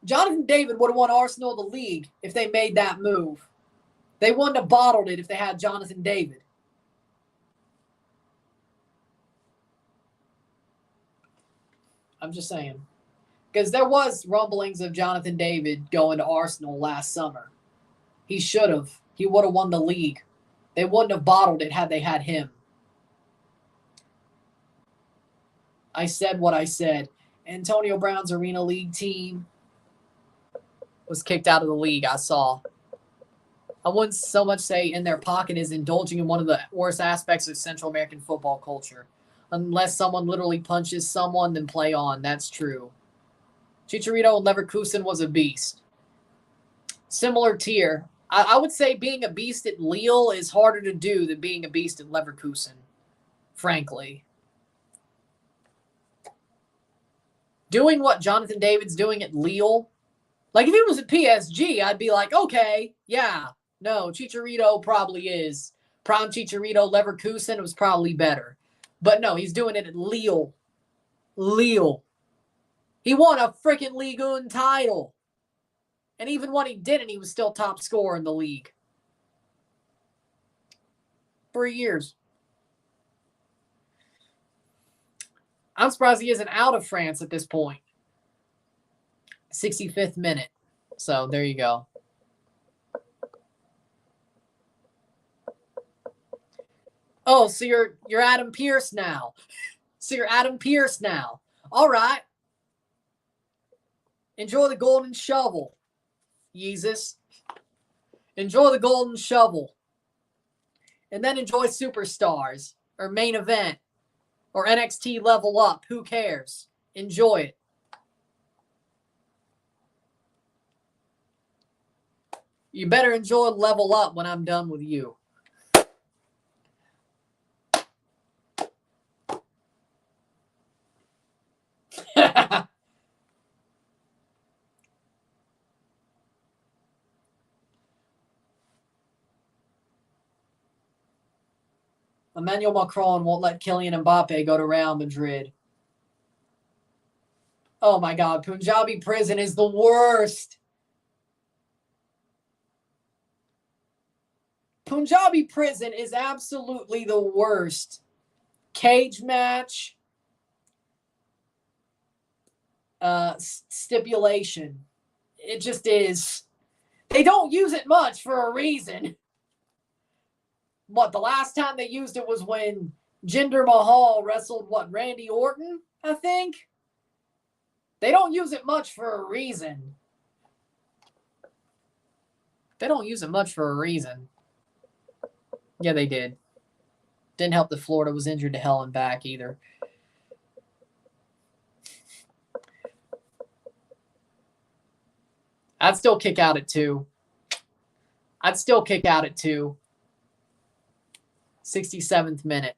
Jonathan David would have won Arsenal the league if they made that move. They wouldn't have bottled it if they had Jonathan David. I'm just saying. Because there was rumblings of Jonathan David going to Arsenal last summer. He should have. He would have won the league. They wouldn't have bottled it had they had him. I said what I said. Antonio Brown's Arena League team was kicked out of the league, I saw. I wouldn't so much say in their pocket is indulging in one of the worst aspects of Central American football culture. Unless someone literally punches someone, then play on. That's true. Chicharito and Leverkusen was a beast. Similar tier. I would say being a beast at Lille is harder to do than being a beast at Leverkusen, frankly. Doing what Jonathan David's doing at Lille, like if he was at PSG, I'd be like, okay, yeah, no, Chicharito probably is. Prime Chicharito, Leverkusen was probably better. But no, he's doing it at Lille. Lille. He won a freaking Ligue 1 title. And even when he didn't, he was still top scorer in the league. 3 years. I'm surprised he isn't out of France at this point. 65th minute. So there you go. Oh, so you're Adam Pearce now. All right. Enjoy the golden shovel, Yeezus. Enjoy the golden shovel. And then enjoy Superstars or Main Event or NXT Level Up. Who cares? Enjoy it. You better enjoy Level Up when I'm done with you. Emmanuel Macron won't let Kylian Mbappe go to Real Madrid. Oh my God, Punjabi prison is the worst. Punjabi prison is absolutely the worst. Cage match. Stipulation. It just is. They don't use it much for a reason. What, the last time they used it was when Jinder Mahal wrestled, Randy Orton, I think? They don't use it much for a reason. Yeah, they did. Didn't help that Florida was injured to hell and back either. I'd still kick out at 2. 67th minute.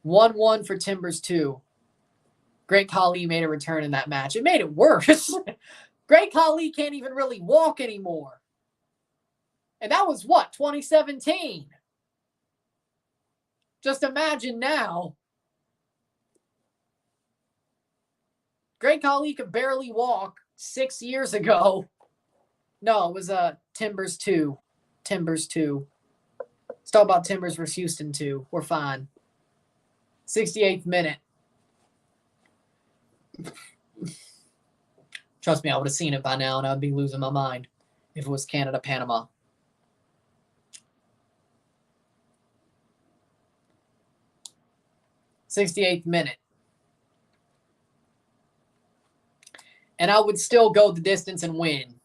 1-1 for Timbers 2. Great Khali made a return in that match. It made it worse. Great Khali can't even really walk anymore. And that was what, 2017? Just imagine now. Great Khali could barely walk 6 years ago. No, it was Timbers 2. Timbers 2. Let's talk about Timbers versus Houston 2. We're fine. 68th minute. Trust me, I would have seen it by now, and I'd be losing my mind if it was Canada-Panama. '68th minute. And I would still go the distance and win.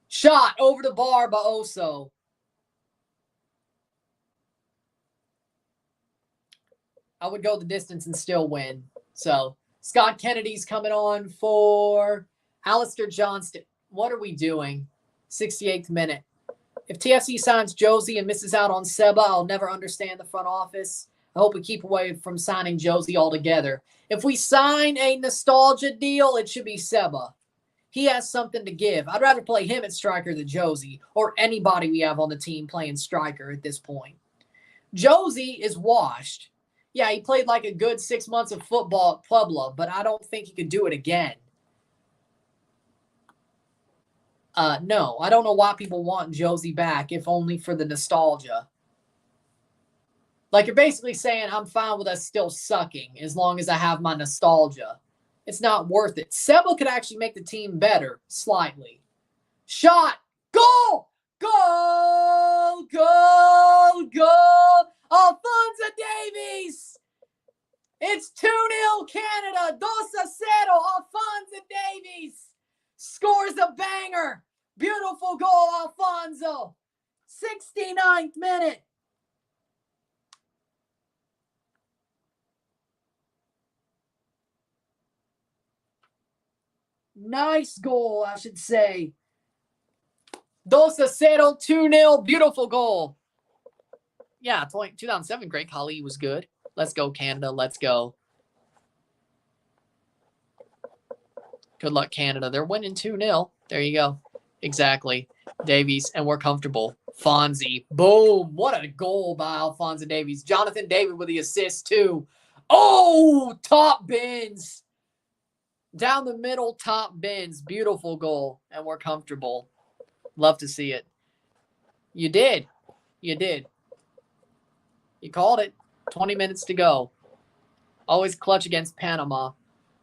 Shot over the bar by Oso. I would go the distance and still win. So, Scott Kennedy's coming on for Alistair Johnston. What are we doing? 68th minute. If TFC signs Josie and misses out on Seba, I'll never understand the front office. I hope we keep away from signing Josie altogether. If we sign a nostalgia deal, it should be Seba. He has something to give. I'd rather play him at striker than Josie or anybody we have on the team playing striker at this point. Josie is washed. Yeah, he played like a good 6 months of football at Puebla, but I don't think he could do it again. No, I don't know why people want Josie back, if only for the nostalgia. Like, you're basically saying I'm fine with us still sucking as long as I have my nostalgia. It's not worth it. Seba could actually make the team better, slightly. Shot! Goal! Goal! Goal! Goal! Alphonso Davies! It's 2-0 Canada. 2-0. Alphonso Davies scores a banger. Beautiful goal, Alfonso. 69th minute. Nice goal, I should say. 2-0, 2-0. Beautiful goal. Yeah, 2007, Great Khali was good. Let's go, Canada. Let's go. Good luck, Canada. They're winning 2-0. There you go. Exactly. Davies, and we're comfortable. Fonzie. Boom. What a goal by Alphonso Davies. Jonathan David with the assist, too. Oh, top bins. Down the middle, top bins. Beautiful goal. And we're comfortable. Love to see it. You did. You did. You called it. 20 minutes to go. Always clutch against Panama.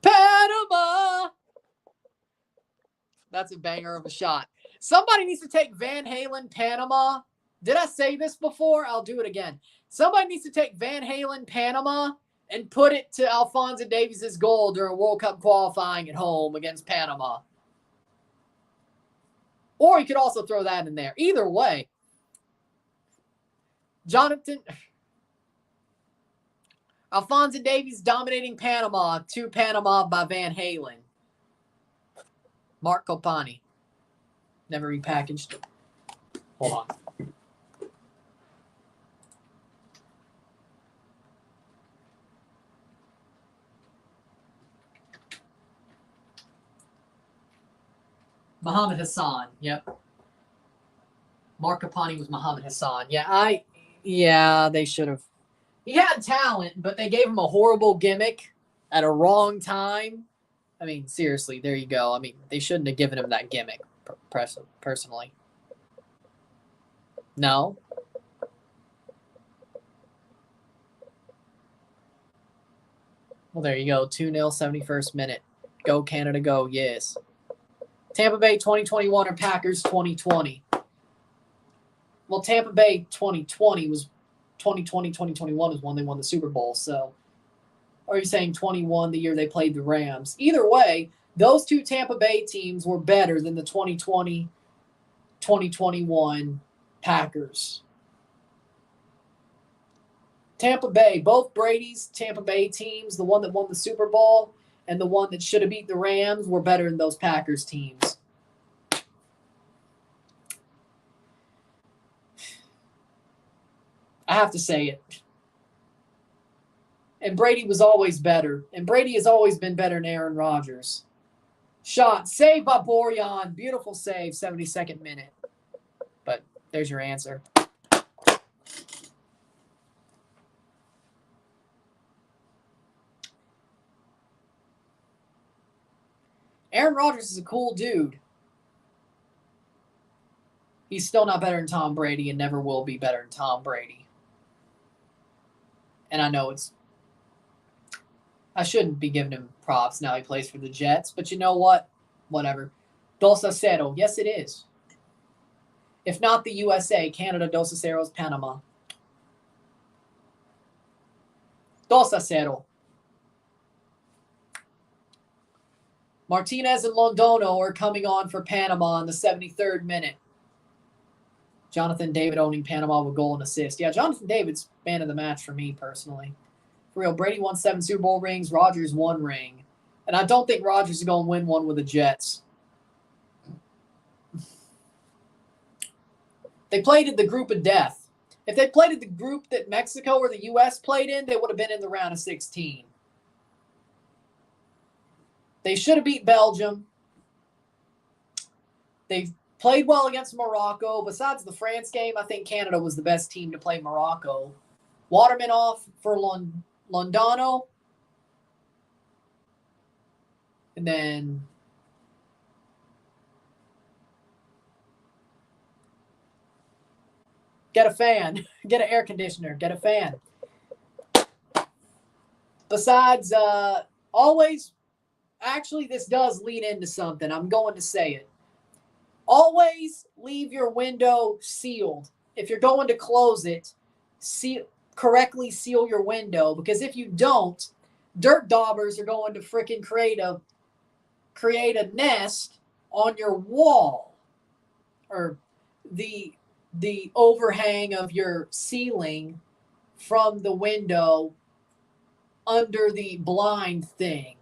Panama! That's a banger of a shot. Somebody needs to take Van Halen Panama. Did I say this before? I'll do it again. Somebody needs to take Van Halen Panama and put it to Alphonso Davies' goal during World Cup qualifying at home against Panama. Or you could also throw that in there. Either way. Alphonso Davies dominating Panama to Panama by Van Halen. Mark Copani. Never repackaged. Hold on. Mohamed Hassan. Yep. Mark Copani was Mohamed Hassan. Yeah, they should have. He had talent, but they gave him a horrible gimmick at a wrong time. I mean, seriously, there you go. I mean, they shouldn't have given him that gimmick, personally. No. Well, there you go. 2-0, 71st minute. Go, Canada, go. Yes. Tampa Bay 2021 or Packers 2020? Well, Tampa Bay 2020 was 2020, 2021 was when they won the Super Bowl. So, or are you saying 21, the year they played the Rams? Either way, those two Tampa Bay teams were better than the 2020, 2021 Packers. Tampa Bay, both Brady's Tampa Bay teams, the one that won the Super Bowl, and the one that should have beat the Rams were better than those Packers teams. I have to say it. And Brady was always better. And Brady has always been better than Aaron Rodgers. Shot. Saved by Borjan. Beautiful save. 72nd minute. But there's your answer. Aaron Rodgers is a cool dude. He's still not better than Tom Brady and never will be better than Tom Brady. And I know I shouldn't be giving him props now he plays for the Jets, but you know what? Whatever. Dos a cero. Yes, it is. If not the USA, Canada, dos a cero is Panama. Dos a cero. Martinez and Londono are coming on for Panama in the 73rd minute. Jonathan David owning Panama with goal and assist. Yeah, Jonathan David's man of the match for me personally. For real, Brady won 7 Super Bowl rings. Rodgers 1 ring. And I don't think Rodgers is going to win one with the Jets. They played in the group of death. If they played in the group that Mexico or the U.S. played in, they would have been in the round of 16. They should have beat Belgium. They've played well against Morocco. Besides the France game, I think Canada was the best team to play Morocco. Waterman off for Londono. And then get a fan. Get an air conditioner. Get a fan. Besides, always, actually, this does lead into something. I'm going to say it. Always leave your window sealed. If you're going to close it, correctly seal your window, because if you don't, dirt daubers are going to freaking create a nest on your wall or the overhang of your ceiling from the window under the blind thing.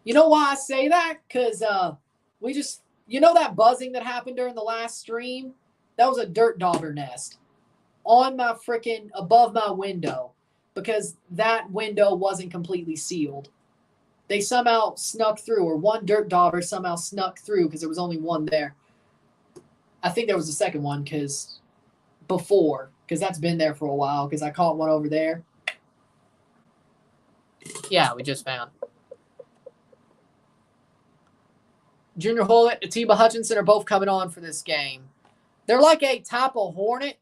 You know why I say that? Because you know that buzzing that happened during the last stream? That was a dirt dauber nest on my freaking above my window, because that window wasn't completely sealed. They somehow snuck through, or one dirt dauber somehow snuck through because there was only one there. I think there was a second one because that's been there for a while, because I caught one over there. Yeah, we just found. Junior Hollett, Atiba Hutchinson are both coming on for this game. They're like a type of hornet,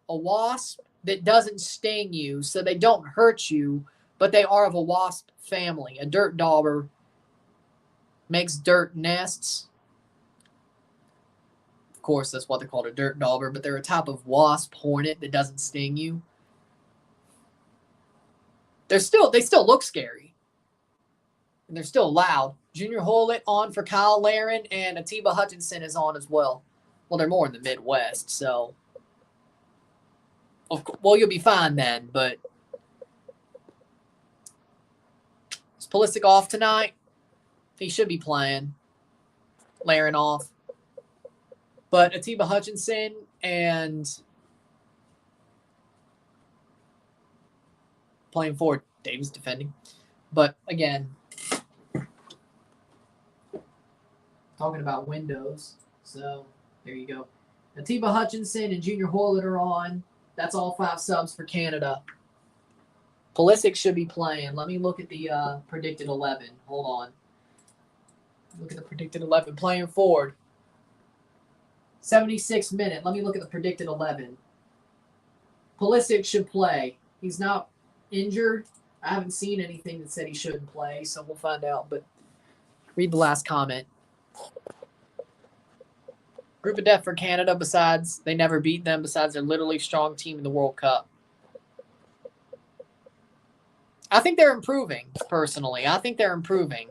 a wasp, that doesn't sting you, so they don't hurt you, but they are of a wasp family. A dirt dauber makes dirt nests. Of course, that's what they're called, a dirt dauber, but they're a type of wasp hornet that doesn't sting you. They still look scary. And they're still loud. Junior Hollett on for Kyle Laren, and Atiba Hutchinson is on as well. Well, they're more in the Midwest, so. Well, you'll be fine then, but. Is Pulisic off tonight? He should be playing. Laren off. But Atiba Hutchinson and. Playing forward. Davis defending. But again. Talking about windows. So, there you go. Atiba Hutchinson and Junior Hollett are on. That's all 5 subs for Canada. Pulisic should be playing. Let me look at the predicted 11. Hold on. Look at the predicted 11. Playing forward. 76th minute. Let me look at the predicted 11. Pulisic should play. He's not injured. I haven't seen anything that said he shouldn't play, so we'll find out. But read the last comment. Group of death for Canada, besides they never beat them, besides they're literally strong team in the World Cup. I think they're improving, personally. I think they're improving.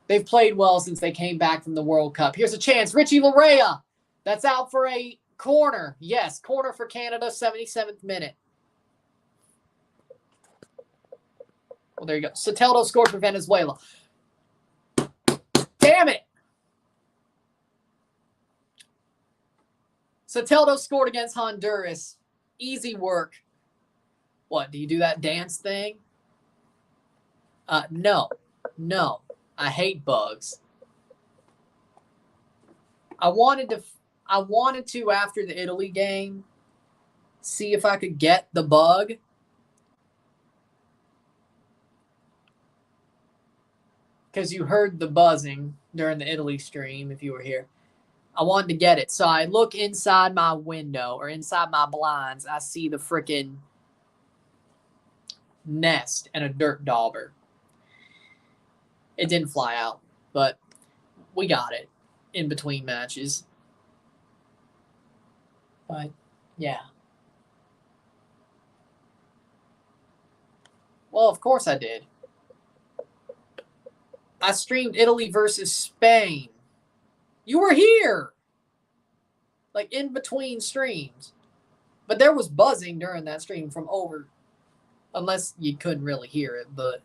They've played well since they came back from the World Cup. Here's a chance. Richie Larea. That's out for a corner. Yes, corner for Canada, 77th minute. Well, there you go. Soteldo scored for Venezuela. Damn it! Soteldo scored against Honduras. Easy work. What, do you do that dance thing? No. I hate bugs. I wanted to, after the Italy game, see if I could get the bug. Because you heard the buzzing during the Italy stream if you were here. I wanted to get it. So I look inside my window or inside my blinds. I see the freaking nest and a dirt dauber. It didn't fly out, but we got it in between matches. But, yeah. Well, of course I did. I streamed Italy versus Spain. You were here. Like, in between streams. But there was buzzing during that stream from over. Unless you couldn't really hear it, but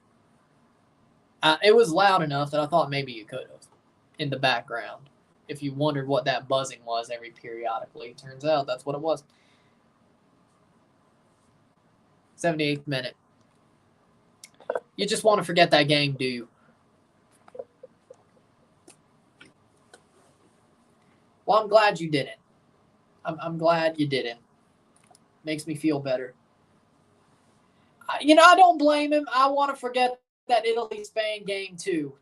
it was loud enough that I thought maybe you could have in the background. If you wondered what that buzzing was every periodically. Turns out that's what it was. 78th minute. You just want to forget that game, do you? Well, I'm glad you didn't. I'm glad you didn't. Makes me feel better. I don't blame him. I want to forget that Italy-Spain game too.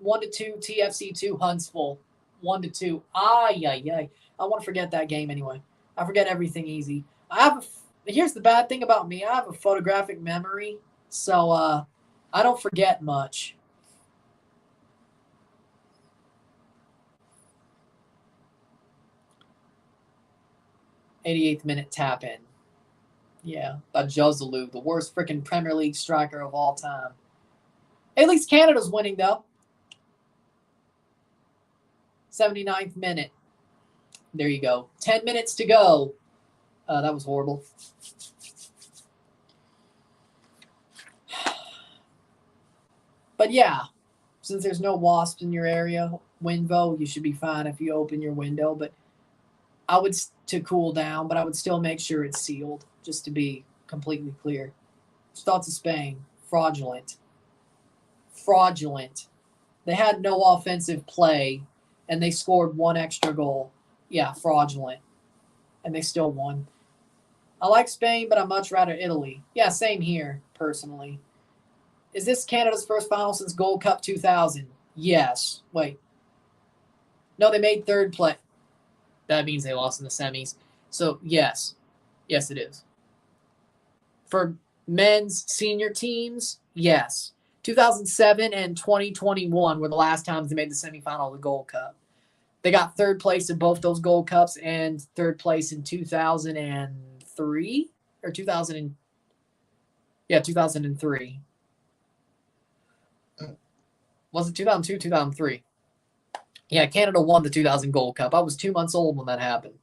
1-2 TFC2 Huntsville. 1-2. I want to forget that game anyway. I forget everything easy. Here's the bad thing about me. I have a photographic memory, so I don't forget much. '88th minute tap in. Yeah, Joselu, the worst freaking Premier League striker of all time. At least Canada's winning, though. 79th minute. There you go. 10 minutes to go. That was horrible. But yeah, since there's no wasps in your area, window, you should be fine if you open your window. But I would to cool down, but I would still make sure it's sealed, just to be completely clear. Thoughts of Spain, fraudulent. They had no offensive play, and they scored one extra goal. Yeah, fraudulent. And they still won. I like Spain, but I'd much rather Italy. Yeah, same here, personally. Is this Canada's first final since Gold Cup 2000? Yes. Wait. No, they made third place. That means they lost in the semis. So, yes. Yes, it is. For men's senior teams, yes. 2007 and 2021 were the last times they made the semifinal of the Gold Cup. They got third place in both those Gold Cups and third place in 2003 or 2000. Yeah, 2003. Was it 2002, 2003? Yeah, Canada won the 2000 Gold Cup. I was 2 months old when that happened.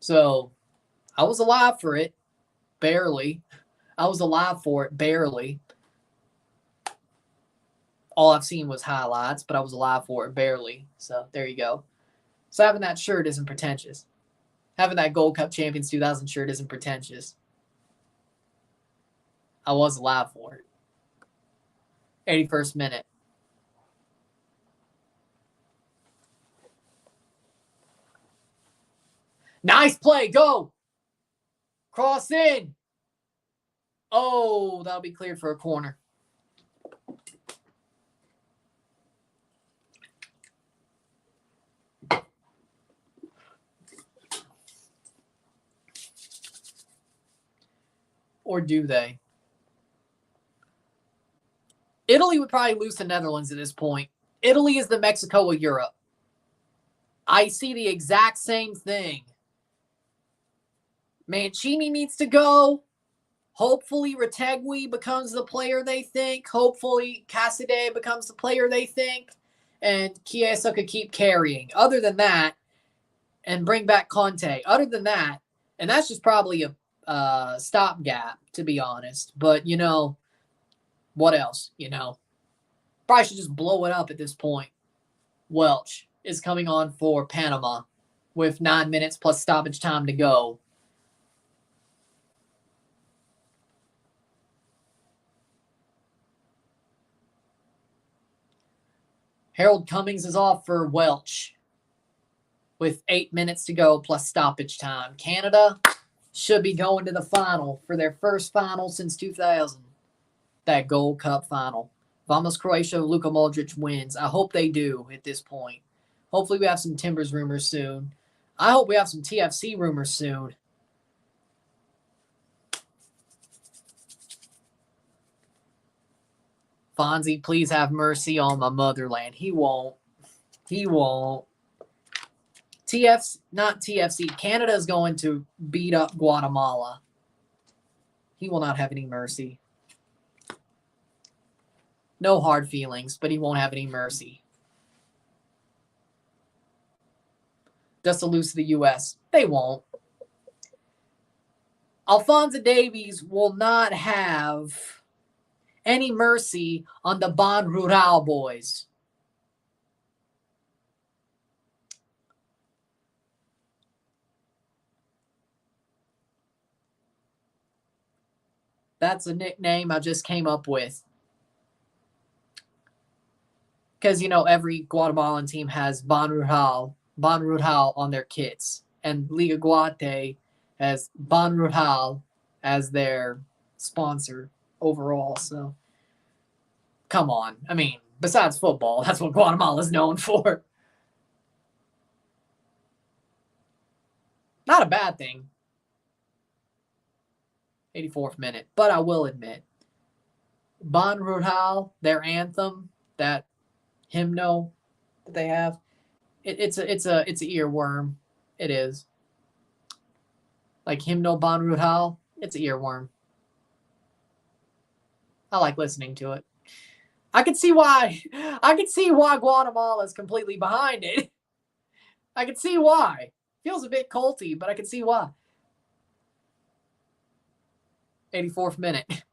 So, I was alive for it. Barely. I was alive for it. Barely. All I've seen was highlights, but I was alive for it. Barely. So, there you go. So, having that shirt isn't pretentious. Having that Gold Cup Champions 2000 shirt isn't pretentious. I was alive for it. 81st minute. Nice play. Go. Cross in. Oh, that'll be cleared for a corner. Or do they? Italy would probably lose to Netherlands at this point. Italy is the Mexico of Europe. I see the exact same thing. Mancini needs to go. Hopefully, Retegui becomes the player they think. Hopefully, Casadei becomes the player they think. And Chiesa could keep carrying. Other than that, and bring back Conte. Other than that, and that's just probably a stopgap, to be honest. But, what else, Probably should just blow it up at this point. Welch is coming on for Panama with 9 minutes plus stoppage time to go. Harold Cummings is off for Welch with 8 minutes to go plus stoppage time. Canada should be going to the final for their first final since 2000. That Gold Cup final. Vamos Croatia, Luka Modric wins. I hope they do at this point. Hopefully we have some Timbers rumors soon. I hope we have some TFC rumors soon. Fonzie, please have mercy on my motherland. He won't. He won't. Not TFC. Canada is going to beat up Guatemala. He will not have any mercy. No hard feelings, but he won't have any mercy. Just to lose to the U.S. They won't. Alphonso Davies will not have any mercy on the Ban Rural boys. That's a nickname I just came up with. Because, every Guatemalan team has Ban Rural on their kits. And Liga Guate has Ban Rural as their sponsor overall. So, come on. I mean, besides football, that's what Guatemala is known for. Not a bad thing. 84th minute. But I will admit, Ban Rural, their anthem, that hymno that they have, it's a earworm. It is. Like Hymno Ban Rural, it's an earworm. I like listening to it. I can see why Guatemala is completely behind it. I can see why. Feels a bit culty, but I can see why. 84th minute.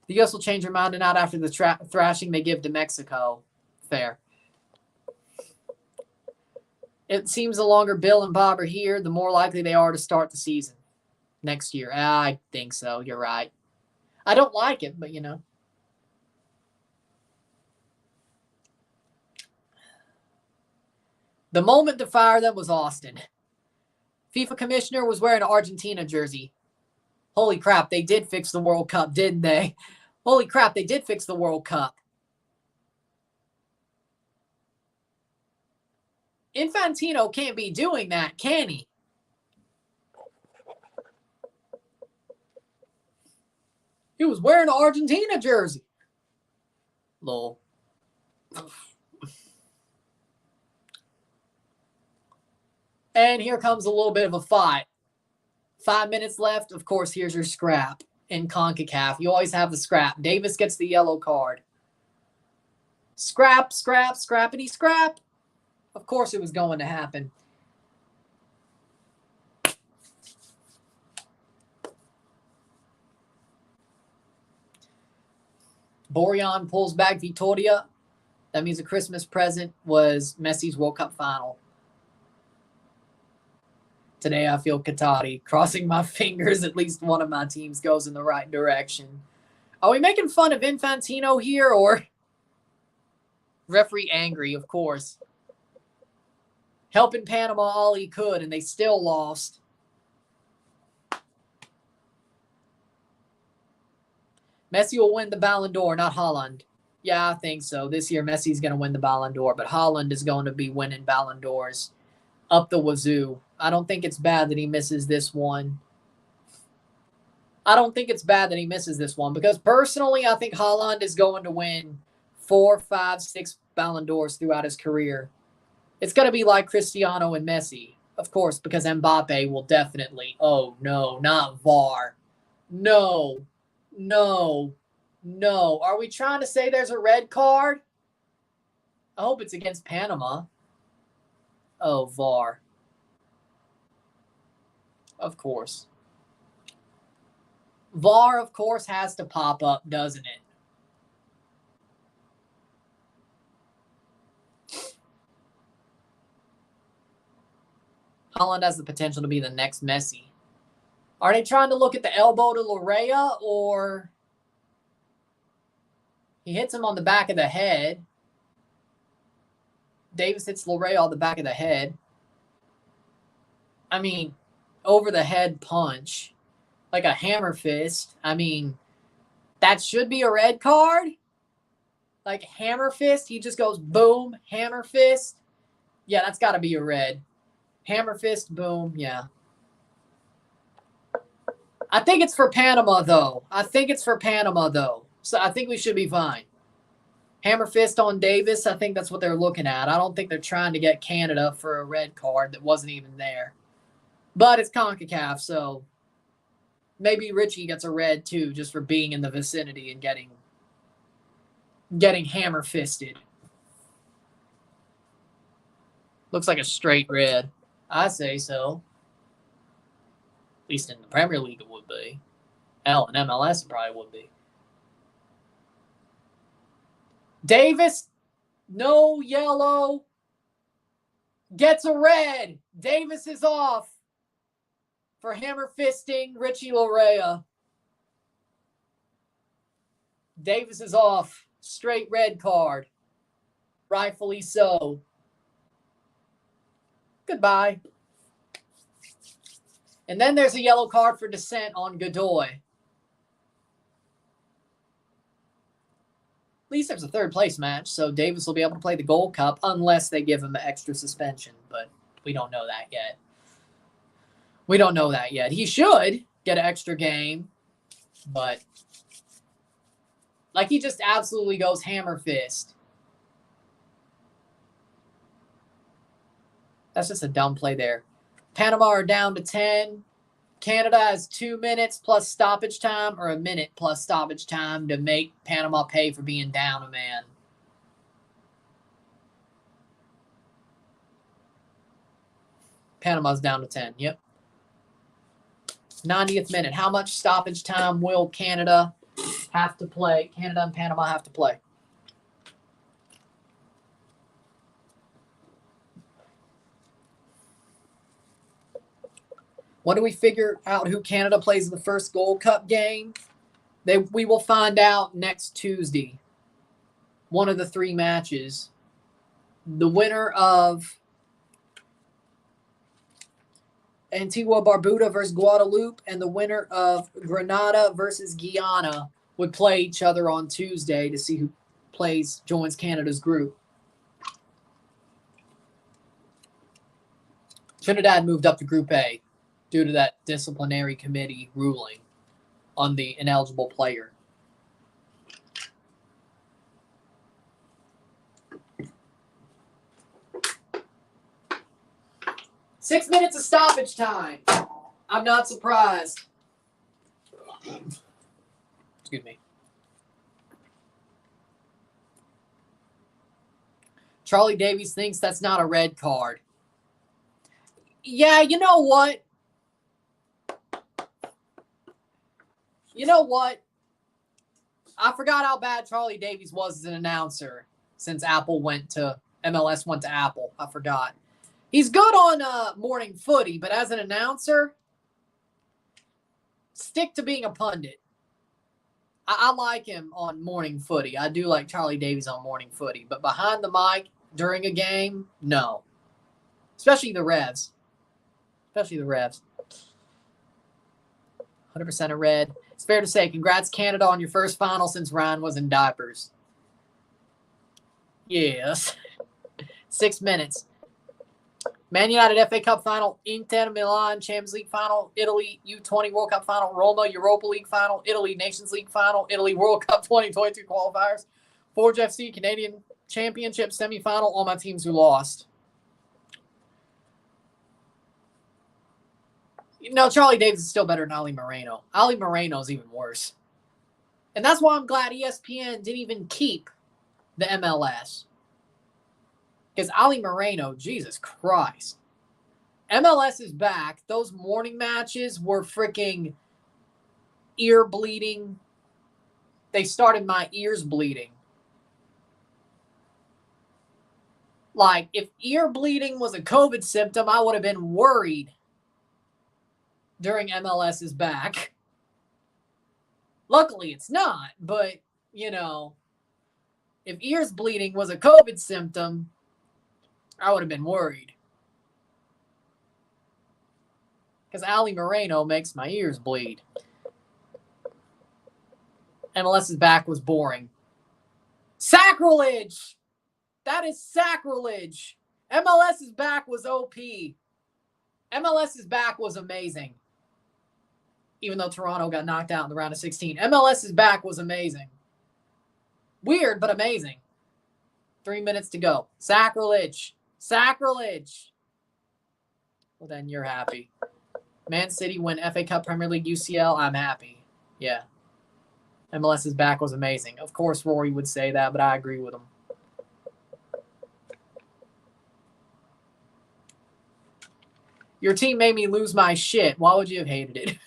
The U.S. will change their mind and not after the thrashing they give to Mexico. Fair. It seems the longer Bill and Bob are here, the more likely they are to start the season next year. I think so. You're right. I don't like it, but The moment to fire them was Austin. FIFA commissioner was wearing an Argentina jersey. Holy crap, they did fix the World Cup, didn't they? Holy crap, they did fix the World Cup. Infantino can't be doing that, can he? He was wearing an Argentina jersey. Lol. And here comes a little bit of a fight. 5 minutes left. Of course, here's your scrap in CONCACAF. You always have the scrap. Davis gets the yellow card. Scrap, scrap, scrappity, scrap. Of course it was going to happen. Borjan pulls back Vitoria. That means a Christmas present was Messi's World Cup final. Today I feel Qatari. Crossing my fingers, at least one of my teams goes in the right direction. Are we making fun of Infantino here, or? Referee angry, of course. Helping Panama all he could, and they still lost. Messi will win the Ballon d'Or, not Haaland. Yeah, I think so. This year, Messi's going to win the Ballon d'Or, but Haaland is going to be winning Ballon d'Ors up the wazoo. I don't think it's bad that he misses this one. Because personally, I think Haaland is going to win 4, 5, 6 Ballon d'Ors throughout his career. It's going to be like Cristiano and Messi, of course, because Mbappe will definitely. Oh, no, not VAR. No. Are we trying to say there's a red card? I hope it's against Panama. Oh, VAR. Of course. VAR, of course, has to pop up, doesn't it? Holland has the potential to be the next Messi. Are they trying to look at the elbow to Lorea, or he hits him on the back of the head? Davis hits Lorea on the back of the head. I mean, over the head punch, like a hammer fist. I mean, that should be a red card. Like hammer fist, he just goes boom, hammer fist. Yeah, that's got to be a red. Hammer fist, boom, yeah. I think it's for Panama, though. So I think we should be fine. Hammer fist on Davis, I think that's what they're looking at. I don't think they're trying to get Canada for a red card that wasn't even there. But it's CONCACAF, so maybe Richie gets a red, too, just for being in the vicinity and getting hammer fisted. Looks like a straight red. I say so. At least in the Premier League it would be. Hell, in MLS it probably would be. Davis, no yellow. Gets a red. Davis is off for hammer fisting Richie Lorea. Davis is off. Straight red card. Rightfully so. Goodbye. And then there's a yellow card for dissent on Godoy. At least there's a third place match, so Davis will be able to play the Gold Cup unless they give him an extra suspension, but we don't know that yet. He should get an extra game, but like he just absolutely goes hammer fist. That's just a dumb play there. Panama are down to 10. Canada has 2 minutes plus stoppage time, or a minute plus stoppage time, to make Panama pay for being down a man. Panama's down to 10. Yep. 90th minute. How much stoppage time will Canada have to play? Canada and Panama have to play. When do we figure out who Canada plays in the first Gold Cup game? We will find out next Tuesday. One of the 3 matches. The winner of Antigua Barbuda versus Guadeloupe and the winner of Grenada versus Guyana would play each other on Tuesday to see who joins Canada's group. Trinidad moved up to Group A due to that disciplinary committee ruling on the ineligible player. Six minutes of stoppage time. I'm not surprised. Excuse me. Charlie Davies thinks that's not a red card. Yeah, you know what? I forgot how bad Charlie Davies was as an announcer since MLS went to Apple. I forgot. He's good on morning footy, but as an announcer, stick to being a pundit. I like him on morning footy. I do like Charlie Davies on morning footy, but behind the mic during a game, no. Especially the Revs. 100% a red. It's fair to say, congrats Canada on your first final since Ryan was in diapers. Yes. 6 minutes. Man United FA Cup final, Inter Milan Champions League final, Italy U20 World Cup final, Roma Europa League final, Italy Nations League final, Italy World Cup 2022 qualifiers, Forge FC Canadian Championship semifinal, all my teams who lost. Charlie Davies is still better than Ali Moreno. Ali Moreno is even worse. And that's why I'm glad ESPN didn't even keep the MLS. Because Ali Moreno, Jesus Christ. MLS is back. Those morning matches were freaking ear bleeding. They started my ears bleeding. Like, if ear bleeding was a COVID symptom, I would have been worried during MLS is back. Luckily, it's not, but, you know, if ears bleeding was a COVID symptom, I would have been worried. Because Ali Moreno makes my ears bleed. MLS's back was boring. Sacrilege! That is sacrilege. MLS's back was OP. MLS's back was amazing. Even though Toronto got knocked out in the round of 16. MLS's back was amazing. Weird, but amazing. 3 minutes to go. Sacrilege. Sacrilege. Well, then you're happy. Man City win FA Cup, Premier League, UCL. I'm happy. Yeah. MLS's back was amazing. Of course, Rory would say that, but I agree with him. Your team made me lose my shit. Why would you have hated it?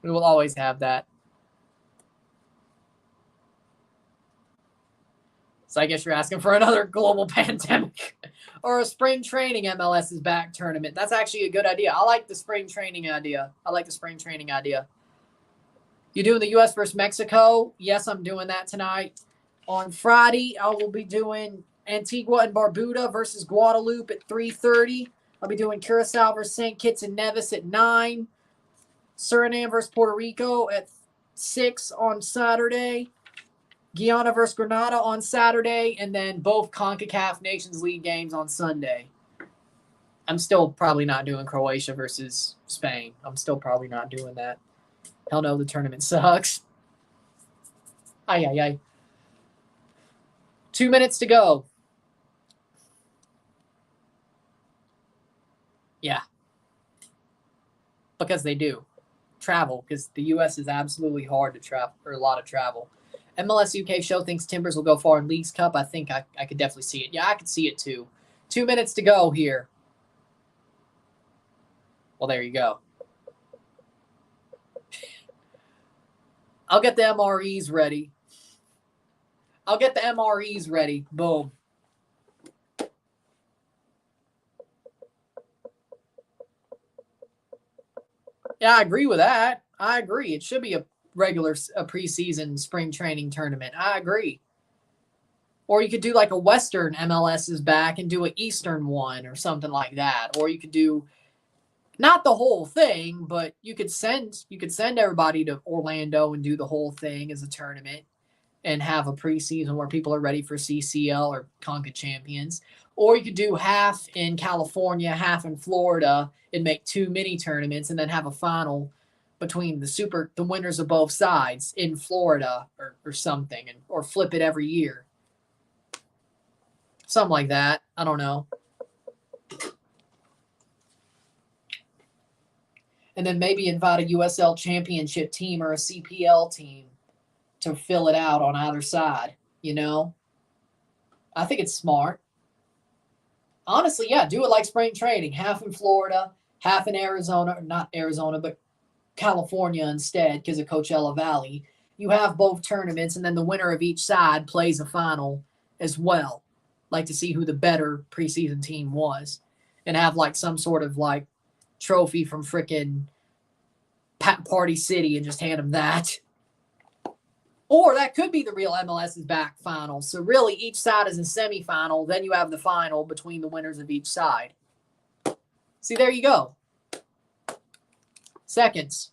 We will always have that. So I guess you're asking for another global pandemic or a spring training MLS's back tournament. That's actually a good idea. I like the spring training idea. You doing the U.S. versus Mexico? Yes, I'm doing that tonight. On Friday, I will be doing Antigua and Barbuda versus Guadeloupe at 3:30. I'll be doing Curacao versus St. Kitts and Nevis at 9. Suriname versus Puerto Rico at 6 on Saturday. Guyana versus Grenada on Saturday. And then both CONCACAF Nations League games on Sunday. I'm still probably not doing Croatia versus Spain. I'm still probably not doing that. Hell no, the tournament sucks. Ay. 2 minutes to go. Yeah. Because they do. Travel, because the U.S. is absolutely hard to travel, or a lot of travel. MLS UK show thinks Timbers will go far in Leagues Cup. I think I could definitely see it. Yeah, I could see it too. 2 minutes to go here. Well, there you go. I'll get the MREs ready. Boom. Yeah, I agree with that. I agree. It should be a preseason spring training tournament. I agree. Or you could do like a Western MLS is back and do an Eastern one or something like that. Or you could do not the whole thing, but you could send everybody to Orlando and do the whole thing as a tournament and have a preseason where people are ready for CCL or CONCACAF champions. Or you could do half in California, half in Florida, and make 2 mini tournaments and then have a final between the winners of both sides in Florida or something, or flip it every year. Something like that. I don't know. And then maybe invite a USL championship team or a CPL team to fill it out on either side, you know? I think it's smart. Honestly, yeah, do it like spring training. Half in Florida, half in Arizona. Not Arizona, but California instead because of Coachella Valley. You have both tournaments, and then the winner of each side plays a final as well. Like to see who the better preseason team was. And have like some sort of like trophy from frickin' Party City and just hand them that. Or that could be the real MLS's back final. So really each side is a semifinal. Then you have the final between the winners of each side. See, there you go. Seconds.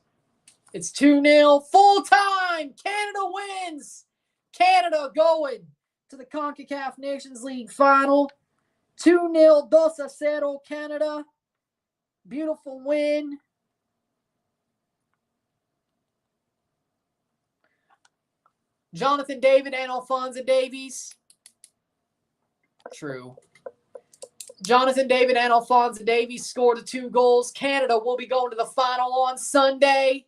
It's 2-0 full time. Canada wins. Canada going to the CONCACAF Nations League final. 2-0, 2-0 Canada. Beautiful win. Jonathan David and Alphonso Davies. True. Jonathan David and Alphonso Davies scored the 2 goals. Canada will be going to the final on Sunday.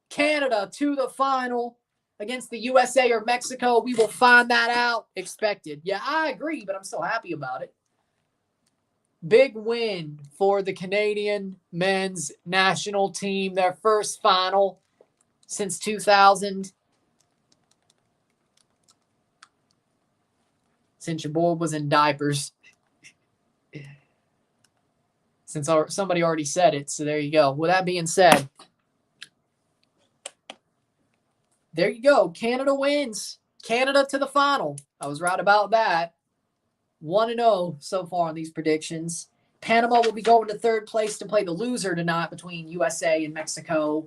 Canada to the final. against the USA or Mexico. We will find that out. Expected. Yeah, I agree, but I'm so happy about it. Big win for the Canadian men's national team. Their first final since 2000. Since your boy was in diapers. Since somebody already said it, so there you go. With that being said, there you go. Canada wins. Canada to the final. I was right about that. 1-0 so far on these predictions. Panama will be going to third place to play the loser tonight between USA and Mexico.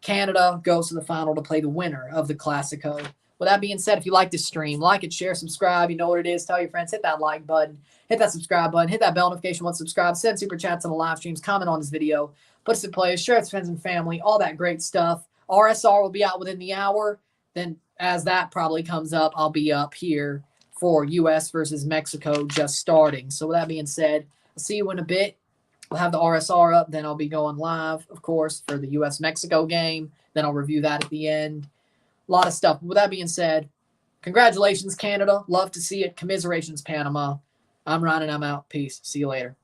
Canada goes to the final to play the winner of the Classico. With that being said, if you like this stream, like it, share, subscribe. You know what it is. Tell your friends. Hit that like button. Hit that subscribe button. Hit that bell notification once subscribed. Send super chats on the live streams. Comment on this video. Put us in play. Share it with friends and family. All that great stuff. RSR will be out within the hour. Then as that probably comes up, I'll be up here for U.S. versus Mexico just starting. So with that being said, I'll see you in a bit. I'll have the RSR up. Then I'll be going live, of course, for the U.S.-Mexico game. Then I'll review that at the end. A lot of stuff. With that being said, congratulations, Canada. Love to see it. Commiserations, Panama. I'm Ryan, and I'm out. Peace. See you later.